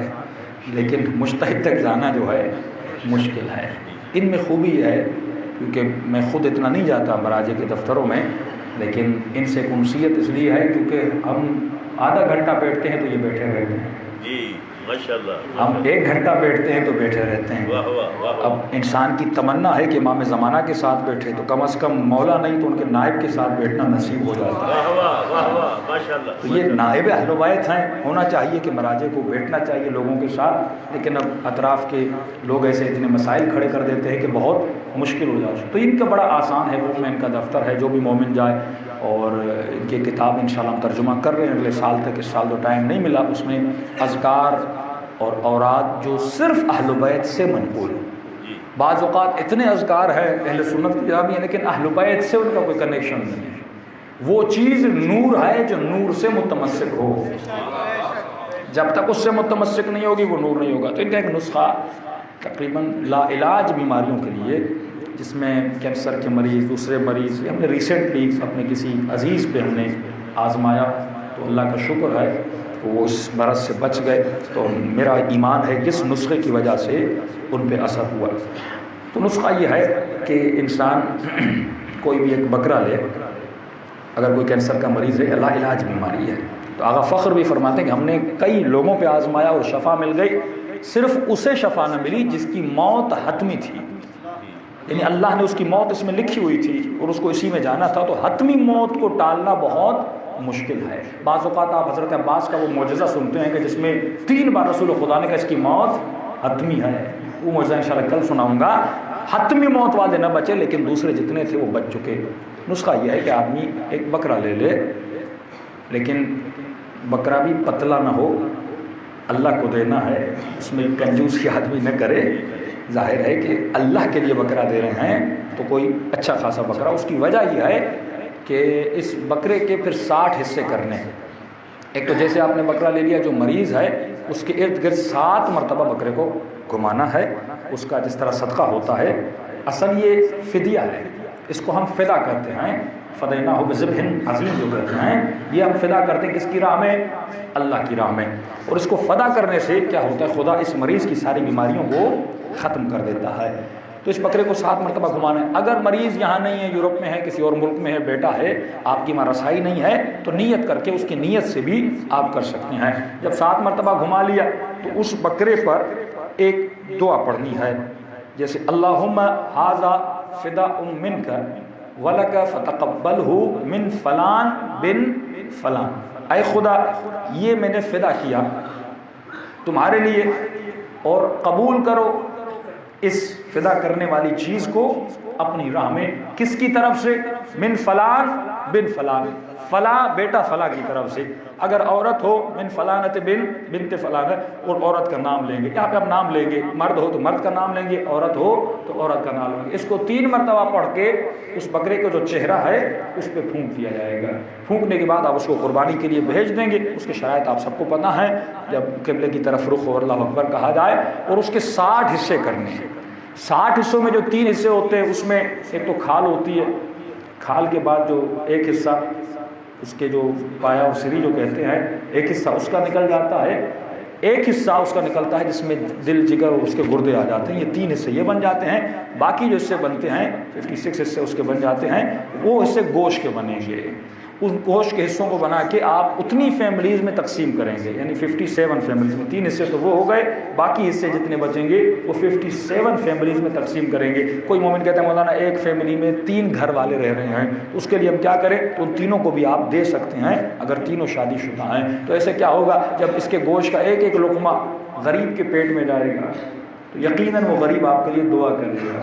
لیکن مجتہد تک جانا جو ہے مشکل ہے. ان میں خوبی ہے کیونکہ میں خود اتنا نہیں جاتا مراجع کے دفتروں میں، لیکن ان سے انسیت اس لیے ہے کیونکہ ہم آدھا گھنٹہ بیٹھتے ہیں تو یہ بیٹھے رہتے ہیں. جی ماشاءاللہ. ہم 1 گھنٹہ بیٹھتے ہیں تو بیٹھے رہتے ہیں. اب انسان کی تمنا ہے کہ امام زمانہ کے ساتھ بیٹھے تو کم از کم مولا نہیں تو ان کے نائب کے ساتھ بیٹھنا نصیب ہو جاتا ہے. تو یہ نائب اہل بیت ہیں، ہونا چاہیے کہ مراجع کو بیٹھنا چاہیے لوگوں کے ساتھ، لیکن اب اطراف کے لوگ ایسے اتنے مسائل کھڑے کر دیتے ہیں کہ بہت مشکل ہو جاتا ہے. تو ان کا بڑا آسان ہے، وہ میں ان کا دفتر ہے، جو بھی مومن جائے. اور ان کی کتاب انشاءاللہ ہم ترجمہ کر رہے ہیں اگلے سال تک. اس سال تو ٹائم نہیں ملا. اس میں اذکار اور اوراد جو صرف اہل بیت سے منقول. بعض اوقات اتنے اذکار ہیں اہل سنت کی کتاب میں لیکن اہل بیت سے ان کا کوئی کنیکشن نہیں ہے. وہ چیز نور ہے جو نور سے متمسک ہو، جب تک اس سے متمسک نہیں ہوگی وہ نور نہیں ہوگا. تو ان کا ایک نسخہ تقریباً لا علاج بیماریوں کے لیے، جس میں کینسر کے مریض، دوسرے مریض، ہم نے ریسنٹلی اپنے کسی عزیز پہ ہم نے آزمایا تو اللہ کا شکر ہے وہ اس مرض سے بچ گئے. تو میرا ایمان ہے کس نسخے کی وجہ سے ان پہ اثر ہوا. تو نسخہ یہ ہے کہ انسان کوئی بھی ایک بکرا لے، اگر کوئی کینسر کا مریض ہے، لا علاج بیماری ہے، تو آغا فخر بھی فرماتے ہیں کہ ہم نے کئی لوگوں پہ آزمایا اور شفا مل گئی، صرف اسے شفا نہ ملی جس کی موت حتمی تھی. یعنی اللہ نے اس کی موت اس میں لکھی ہوئی تھی اور اس کو اسی میں جانا تھا. تو حتمی موت کو ٹالنا بہت مشکل ہے. بعض اوقات آپ حضرت عباس کا وہ معجزہ سنتے ہیں کہ جس میں 3 بار رسول خدا نے کہا اس کی موت حتمی ہے. وہ معجزہ انشاءاللہ کل سناؤں گا. حتمی موت والے نہ بچے لیکن دوسرے جتنے تھے وہ بچ چکے. نسخہ یہ ہے کہ آدمی ایک بکرا لے لے، لیکن بکرا بھی پتلا نہ ہو، اللہ کو دینا ہے، اس میں کنجوسی آدمی نہ کرے. ظاہر ہے کہ اللہ کے لیے بکرا دے رہے ہیں تو کوئی اچھا خاصا بکرا. اس کی وجہ یہ ہے کہ اس بکرے کے پھر 60 حصے کرنے ہیں. ایک تو جیسے آپ نے بکرا لے لیا، جو مریض ہے اس کے ارد گرد 7 مرتبہ بکرے کو گھمانا ہے. اس کا جس طرح صدقہ ہوتا ہے، اصل یہ فدیہ ہے، اس کو ہم فدا کرتے ہیں. فدیناہ بذبح عظیم جو کہتے ہیں یہ ہم فدا کرتے ہیں کس کی راہ میں؟ اللہ کی راہ میں. اور اس کو فدا کرنے سے کیا ہوتا ہے؟ خدا اس مریض کی ساری بیماریوں کو ختم کر دیتا ہے. تو اس بکرے کو 7 مرتبہ گھمانا ہے. اگر مریض یہاں نہیں ہے، یورپ میں ہے، کسی اور ملک میں ہے، بیٹا ہے، آپ کی وہاں رسائی نہیں ہے، تو نیت کر کے اس کی نیت سے بھی آپ کر سکتے ہیں. جب 7 مرتبہ گھما لیا تو اس بکرے پر ایک دعا پڑھنی ہے، جیسے اللہم ھذا فداء منک ولک فتقبلہ من فلان بن فلان. اے خدا یہ میں نے فدا کیا تمہارے لیے اور قبول کرو اس فدا کرنے والی چیز کو اپنی راہ میں. کس کی طرف سے؟ من فلان بن فلان، فلاں بیٹا فلاں کی طرف سے. اگر عورت ہو من فلانت بن بنت فلان، اور عورت کا نام لیں گے. یہاں پہ ہم نام لیں گے، مرد ہو تو مرد کا نام لیں گے، عورت ہو تو عورت کا نام لیں گے. اس کو 3 مرتبہ پڑھ کے اس بکرے کا جو چہرہ ہے اس پہ پھونک دیا جائے گا. پھونکنے کے بعد آپ اس کو قربانی کے لیے بھیج دیں گے. اس کے شرائط آپ سب کو پتہ ہے. جب قبلے کی طرف رخ اور اللہ اکبر کہا جائے اور اس کے 60 حصے کرنے ہیں. 60 حصوں میں جو 3 حصے ہوتے ہیں اس میں ایک تو کھال ہوتی ہے، کھال کے بعد جو ایک حصہ اس کے جو پایا اور سری جو کہتے ہیں ایک حصہ اس کا نکل جاتا ہے، ایک حصہ اس کا نکلتا ہے جس میں دل جگر اور اس کے گردے آ جاتے ہیں. یہ 3 حصے یہ بن جاتے ہیں. باقی جو حصے بنتے ہیں 56 حصے اس کے بن جاتے ہیں، وہ حصے گوشت کے بنیں گے. ان گوشت کے حصوں کو بنا کے آپ اتنی فیملیز میں تقسیم کریں گے، یعنی 57 فیملیز میں. 3 حصے تو وہ ہو گئے، باقی حصے جتنے بچیں گے وہ 57 فیملیز میں تقسیم کریں گے. کوئی مومن کہتا ہے مولانا ایک فیملی میں 3 گھر والے رہ رہے ہیں، اس کے لیے ہم کیا کریں؟ تو ان تینوں کو بھی آپ دے سکتے ہیں اگر تینوں شادی شدہ ہیں. تو ایسے کیا ہوگا؟ جب اس کے گوشت کا ایک ایک لقمہ غریب کے پیٹ میں جائے گا تو یقیناً وہ غریب آپ کے لیے دعا کرے گا.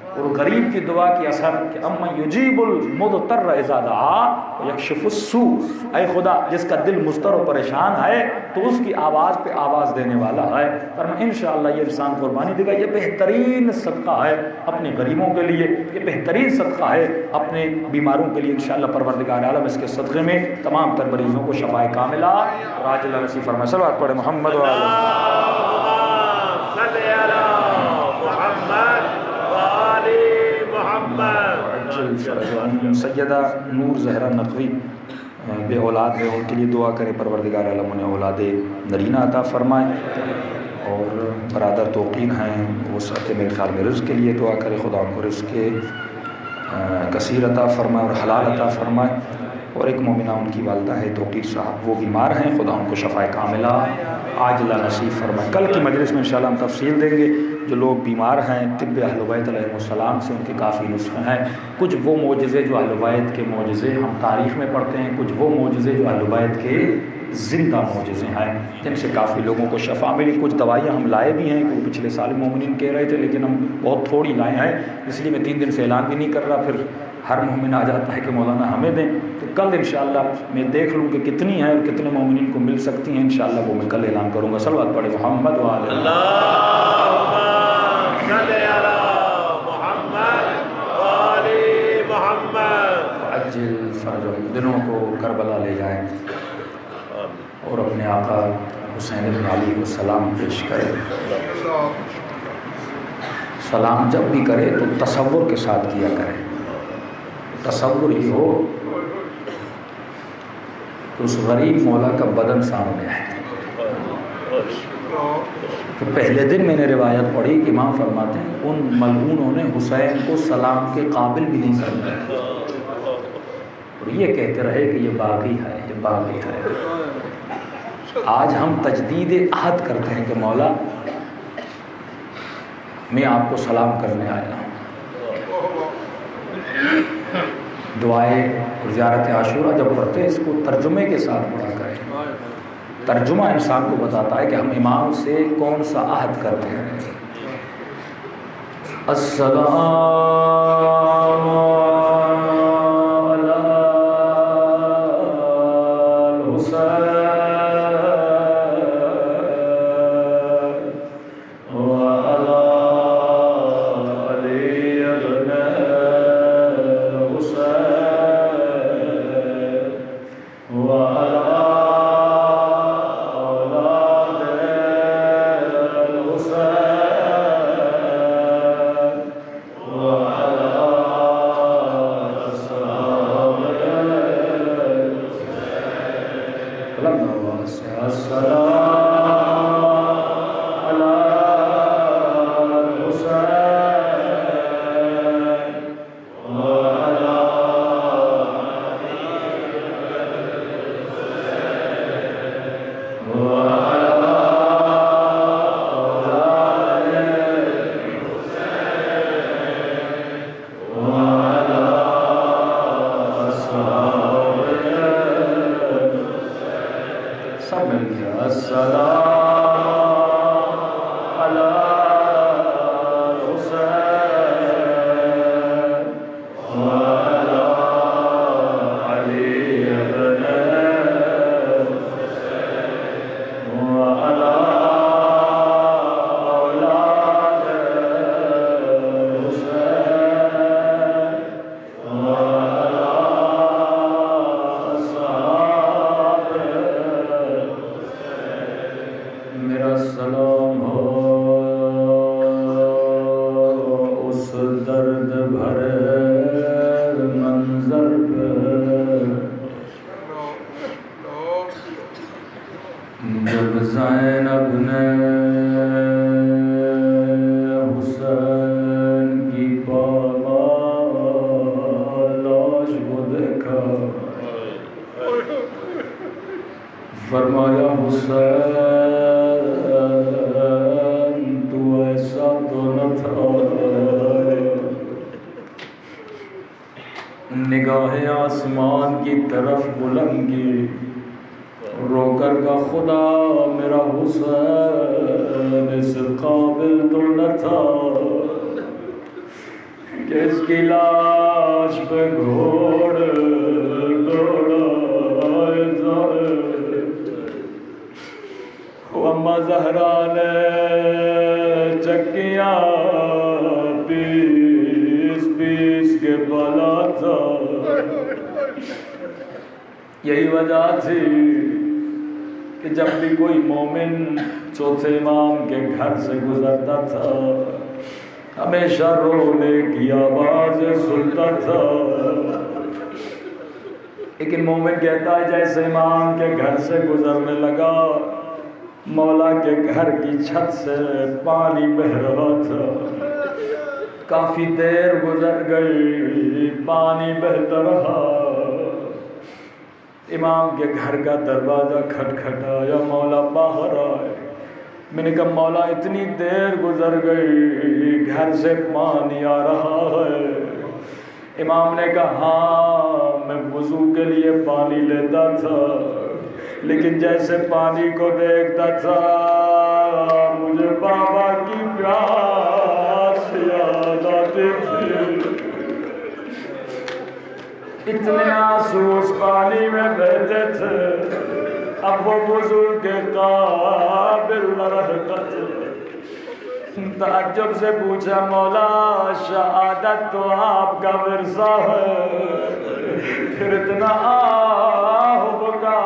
اور غریب کی دعا کی اثر کہ اما یجیب المضطر اذا دعا ویکشف السوء. اے خدا جس کا دل مضطر و پریشان ہے تو اس کی آواز پہ آواز دینے والا ہے. پر انشاءاللہ یہ انسان قربانی دے گا. یہ بہترین صدقہ ہے اپنے غریبوں کے لیے، یہ بہترین صدقہ ہے اپنے بیماروں کے لیے. انشاءاللہ پروردگار عالم اس کے صدقے میں تمام تر مریضوں کو شفائے کاملہ اور عاجلہ نصیب فرمائے. صلوات پڑھے محمد و آلہ صلی علی محمد سیدہ نور زہرا نقوی بے اولاد ہے، ان کے لیے دعا کریں پروردگار عالم انہیں اولاد نرینہ عطا فرمائے. اور برادر توقین ہیں وسعت میرے خیال میں رزق کے لیے دعا کرے، خدا ان کو رزق کثیر عطا فرمائے اور حلال عطا فرمائے. اور ایک مومنہ ان کی والدہ ہے توقیر صاحب، وہ بیمار ہیں، خدا ان کو شفائے کاملہ عاجلہ نصیب فرمائے. کل کی مجلس میں انشاءاللہ ہم تفصیل دیں گے جو لوگ بیمار ہیں. طب اہل بیت علیہ السلام سے ان کے کافی نسخے ہیں. کچھ وہ معجزے جو اہل بیت کے معجزے ہم تاریخ میں پڑھتے ہیں، کچھ وہ معجزے جو اہل بیت کے زندہ معجزے ہیں جن سے کافی لوگوں کو شفا ملی. کچھ دوائیاں ہم لائے بھی ہیں، کیونکہ پچھلے سال مومنین کہہ رہے تھے لیکن ہم بہت تھوڑی لائے ہیں، اس لیے میں 3 دن سے اعلان بھی نہیں کر رہا. پھر ہر مومن آ جاتا ہے کہ مولانا ہمیں دیں. تو کل انشاءاللہ میں دیکھ لوں کہ کتنی ہیں اور کتنے مومنین کو مل سکتی ہیں. انشاءاللہ وہ میں کل اعلان کروں گا. صلوات پڑھے محمد و آلہ صلی علی محمد وآل محمد. عجل فرجهم. دنوں کو کربلا لے جائیں اور اپنے آقا حسین بن علی کو سلام پیش کرے. سلام جب بھی کرے تو تصور کے ساتھ کیا کرے. تصور یہ ہو تو اس غریب مولا کا بدن سامنے ہے. تو پہلے دن میں نے روایت پڑھی کہ امام فرماتے ہیں ان ملعونوں نے حسین کو سلام کے قابل بھی نہیں سمجھا اور یہ کہتے رہے کہ یہ باغی ہے، یہ باغی ہے. آج ہم تجدید عہد کرتے ہیں کہ مولا میں آپ کو سلام کرنے آیا ہوں. دعائے زیارت عاشورہ جب پڑھتے ہیں اس کو ترجمے کے ساتھ پڑھا کریں. ترجمہ انسان کو بتاتا ہے کہ ہم امام سے کون سا عہد کرتے ہیں. نگاہیں آسمان کی طرف بلند کی، رو کر کا خدا میرا حسین اس قابل تو نہ تھا کہ اس کی لاش پہ گھوڑ دوڑائے جائے۔ اما زہرا نے چکیاں پیس پیس کے بالا تھا۔ یہی وجہ تھی کہ جب بھی کوئی مومن چوتھے امام کے گھر سے گزرتا تھا ہمیشہ رونے کی آواز سنتا تھا۔ لیکن مومن کہتا ہے جیسے امام کے گھر سے گزرنے لگا مولا کے گھر کی چھت سے پانی بہہ رہا تھا۔ کافی دیر گزر گئی، پانی بہتا رہا۔ امام کے گھر کا دروازہ کھٹکھٹایا، مولا باہر آئے۔ میں نے کہا مولا اتنی دیر گزر گئی، گھر سے پانی آ رہا ہے۔ امام نے کہا ہاں میں وضو کے لیے پانی لیتا تھا، لیکن جیسے پانی کو دیکھتا تھا مجھے بابا کی پیاس یاد آتی تھی۔ اتنے آنسو اس پانی میں بہتے تھے، اب وہ وضو کے قابل نہ رہتا تھا۔ تعجب سے پوچھا مولا شہادت تو آپ کا ورثہ ہے، پھر اتنا آہ بکا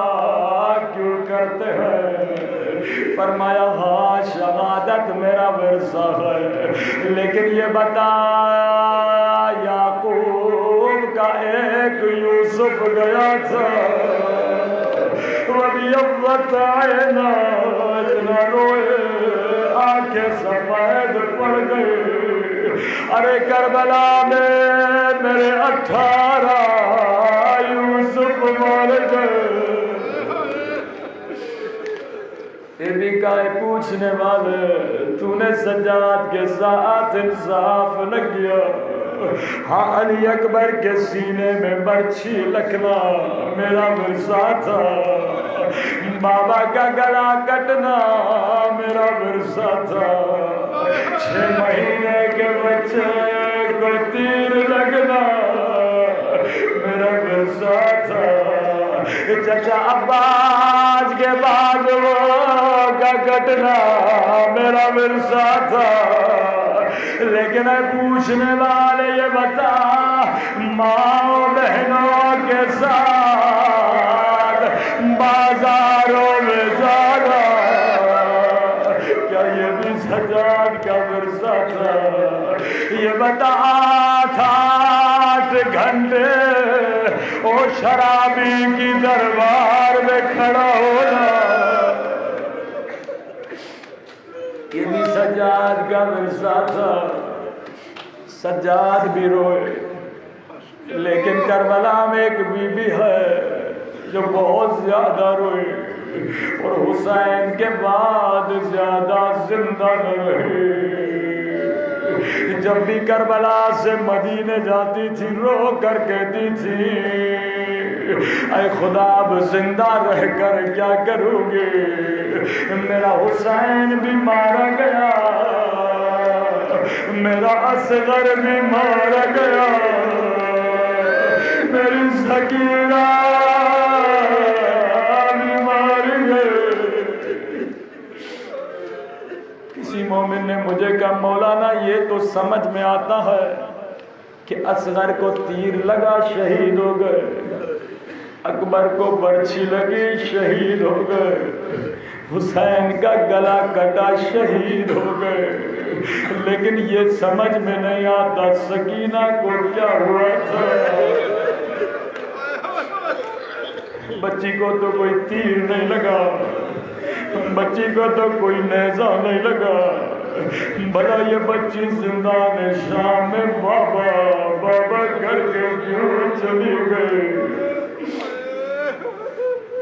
کیوں کرتے ہیں؟ فرمایا ہاں شہادت میرا ورثہ ہے، لیکن یہ بتا یعقوب کا ایک یوسف گیا تھا، وَبِيَضَّتْ عَيْنَاهُ، اتنا روئے آنکھیں سفید پڑ گئی۔ ارے کربلا میں میرے 18 یوسف مر گئے۔ یہ بھی کائے پوچھنے والے تو نے سجاد کے ساتھ انصاف نہ کیا؟ ہاں علی اکبر کے سینے میں برچھی لکھنا میرا ورثہ تھا، بابا کا گلا کٹنا میرا ورثہ تھا، 6 مہینے کے بچے کو تیر لگنا میرا ورثہ تھا، چچا عباس کے بعد وہ کا کٹنا میرا ورثہ تھا۔ لیکن پوچھنے والے یہ بتا ماں بہنوں کے ساتھ بازاروں میں جانا کیا یہ بھی سجاد کا ورثہ تھا؟ یہ بتا 8 گھنٹے او شرابی کی دربار میں کھڑا ہونا. یہ بھی سجاد کا ورثہ تھا. سجاد بھی روئے، لیکن کربلا میں ایک بی بی ہے جو بہت زیادہ روئے اور حسین کے بعد زیادہ زندہ نہ رہے. جب بھی کربلا سے مدینے جاتی تھی رو کر کہتی تھی اے خدا اب زندہ رہ کر کیا کروں گی، میرا حسین بھی مارا گیا، میرا اصغر بھی مارا گیا، میری سکینہ بھی مار گئے. کسی مومن نے مجھے کہا مولانا یہ تو سمجھ میں آتا ہے کہ اصغر کو تیر لگا شہید ہو گئے، اکبر کو برچھی لگی شہید ہو گئے، حسین کا گلا کٹا شہید ہو گئے، لیکن یہ سمجھ میں نہیں آتا سکینہ کو کیا ہوا تھا. بچی کو تو کوئی تیر نہیں لگا، بچی کو تو کوئی نیزہ نہیں لگا، بھلا یہ بچی زندان شام میں بابا بابا کر کے کیوں چلی گئی.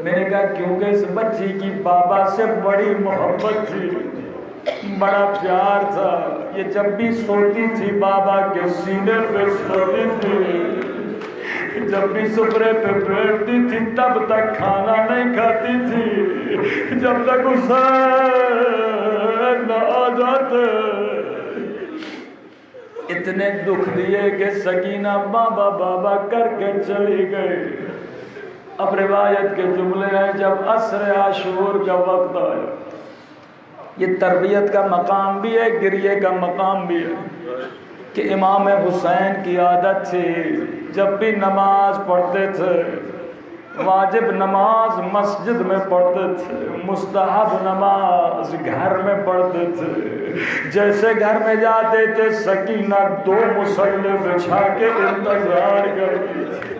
میں نے کہا کیونکہ اس بچی کی بابا سے بڑی محبت تھی، بڑا پیار تھا. یہ جب بھی سوتی تھی بابا کے سینے پہ سوتی تھی، جب بھی سفرے پہ بیٹھتی تھی تب تک کھانا نہیں کھاتی تھی جب تک حسین نہ آ جاتے. اتنے دکھ دیے کہ سکینہ بابا بابا کر کے چلی گئی. اب روایت کے جملے ہیں جب عصر عاشور کا وقت آیا، یہ تربیت کا مقام بھی ہے، گریے کا مقام بھی ہے کہ امام حسین کی عادت تھی جب بھی نماز پڑھتے تھے، واجب نماز مسجد میں پڑھتے تھے، مستحب نماز گھر میں پڑھتے تھے. جیسے گھر میں جاتے تھے سکینہ دو مصلی بچھا کے انتظار کرتی تھی.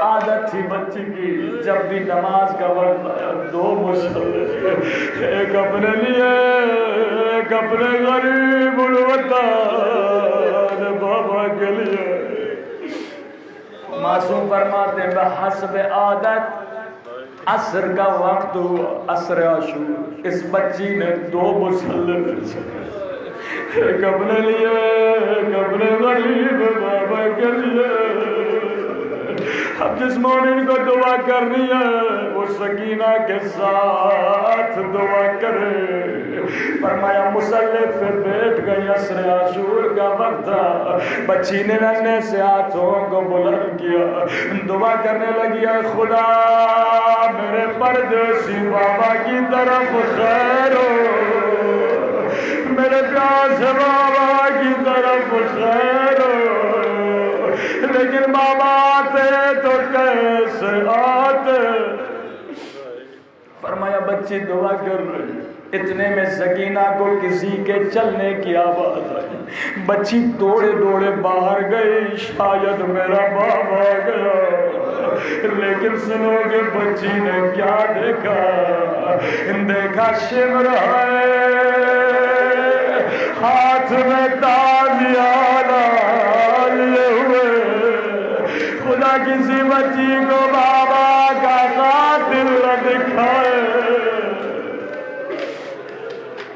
عادت تھی بچی کی جب بھی نماز کا وقت آیا دو مصلی، ایک اپنے لیے ایک اپنے غریب الوطن بابا کے لیے. معصوم فرماتے ہیں بحسب عادت عصر کا وقت ہوا، عصر عاشور، اس بچی نے دو مصلی بچھائے، ایک اپنے لیے ایک اپنے غریب بابا کے لیے. اب جس مومن کو دعا کرنی ہے وہ سکینہ کے ساتھ دعا کرے. فرمایا مصلی پہ بیٹھ گئی، عصر عاشور کا وقت تھا. بچی نے ننے سے ہاتھوں کو بلند کیا، دعا کرنے لگی اے خدا میرے پردیسی بابا کی طرف خیر ہو، میرے پیاسے بابا کی طرف خیر ہو. لیکن بابا آتے تو کیسے آتے. فرمایا بچی دعا کر رہی. اتنے میں سکینہ کو کسی کے چلنے کی آواز آئی. بچی دوڑے دوڑے باہر گئی، شاید میرا بابا آ گیا. لیکن سنو گے بچی نے کیا دیکھا؟ دیکھا شمر ہے ہاتھ میں تازیانہ لیے ہوئے. خدا کسی بچی کو بابا کا قاتل نہ دکھائے.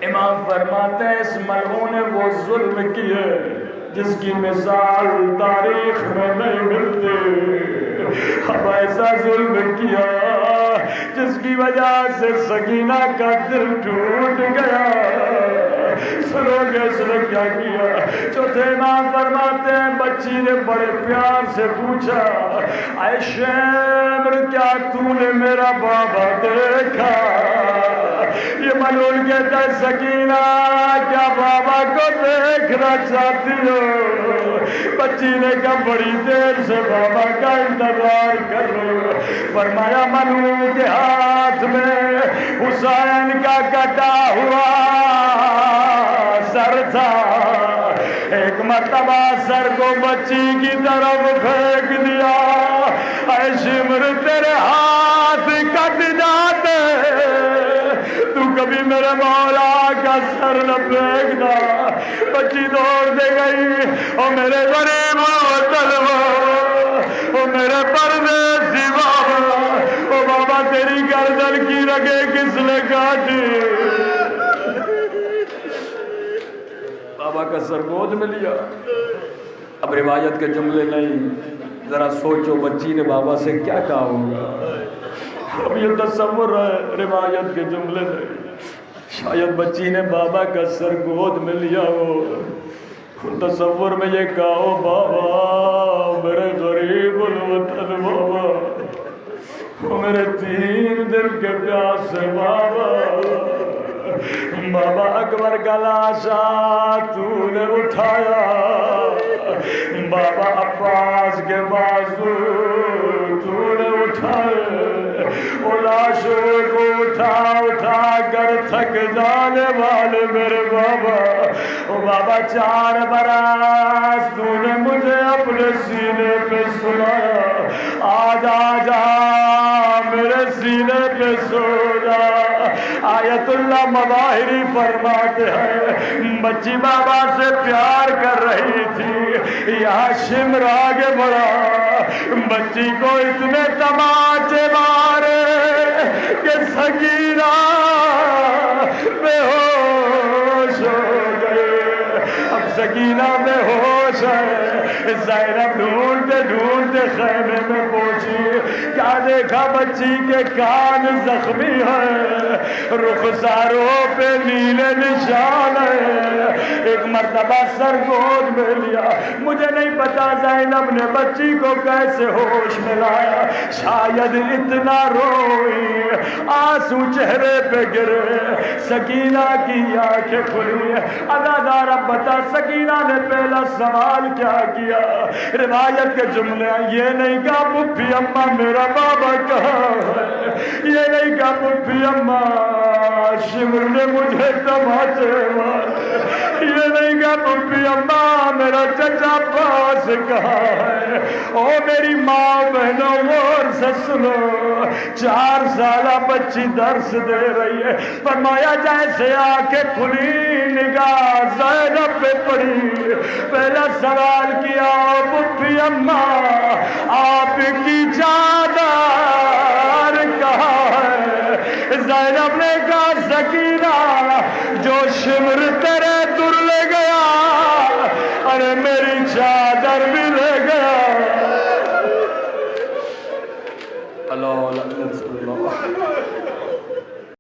امام فرماتے ہیں اس ملعون نے وہ ظلم کیے جس کی مثال تاریخ میں نہیں ملتی. اب ایسا ظلم کیا جس کی وجہ سے سکینہ کا دل ٹوٹ گیا. سنو گے اس نے کیا کیا؟ چوتھے امام فرماتے ہیں بچی نے بڑے پیار سے پوچھا اے شمر کیا تو نے میرا بابا دیکھا؟ یہ ملعون کہتا ہے سکینہ کیا بابا کو دیکھنا چاہتی ہو؟ بچی نے کہا بڑی دیر سے بابا کا انتظار کر رہی ہو. فرمایا ملعون کے ہاتھ میں حسین کا کٹا ہوا سر تھا. ایک مرتبہ سر کو بچی کی طرف پھینک دیا. میرے مولا کا سر نہ پھینکنا. بچی دوڑتے گئی او میرے غریب طلبا او میرے پردیسی بابا او بابا تیری گردن کی رگیں کس نے کاٹی؟ بابا کا سر گود میں لیا. اب روایت کے جملے نہیں، ذرا سوچو بچی نے بابا سے کیا کہا ہوگا. اب یہ تصور ہے، روایت کے جملے نہیں. شاید بچی نے بابا کا سر گود میں لیا ہو، تصور میں یہ کہا ہو بابا میرے غریب الوطن بابا میرے 3 دل کے پیاسے بابا. بابا اکبر کا لاشا تو نے اٹھایا، بابا عباس کے بازو تو نے اٹھائے، وہ لاشوں کو اٹھا کر تھک جانے والے میرے بابا. او بابا 4 برس تو نے مجھے اپنے سینے پہ سلایا، آج آجا میرے سینے پہ سو جا. آیت اللہ مظاہری فرماتے ہیں بچی بابا سے پیار کر رہی تھی، یہاں شمر آگے بڑھا، بچی کو اتنے تماچے مارے کہ سکینہ بے ہوش ہو گئے. اب سکینہ بے ہوش ہے. زینب ڈھونڈتے خیمے میں پہنچی، کیا دیکھا بچی کے کان زخمی ہے، رخساروں پہ نیلے نشان ہے. ایک مرتبہ سر گود میں لیا. مجھے نہیں پتا زینب نے بچی کو کیسے ہوش میں لایا، شاید اتنا روئی آنسو چہرے پہ گرے. سکینہ کی آنکھیں کھلی. ادادار اب بتا سکینہ نے پہلا سوال کیا کیا؟ روایت کے جملے یہ نہیں کہا پھپھی اماں میرا بابا کہاں ہے، یہ نہیں کہا پھپھی اماں شمر نے مجھے تماچے مارے، یہ نہیں کہا پھپھی اماں میرا چچا پاس کہاں ہے. او میری ماں بہنوں اور سسنو، 4 سالہ بچی درس دے رہی ہے. فرمایا جیسے آنکھیں کھلی نگاہ زینب پہ پڑی، پہلا سوال کیا پھپھی اماں آپ کی چادر کہاں ہے؟ زینب نے کہا سکینہ جو شمر تیرے در لے گیا، ارے میری چادر بھی لے گیا. اللہ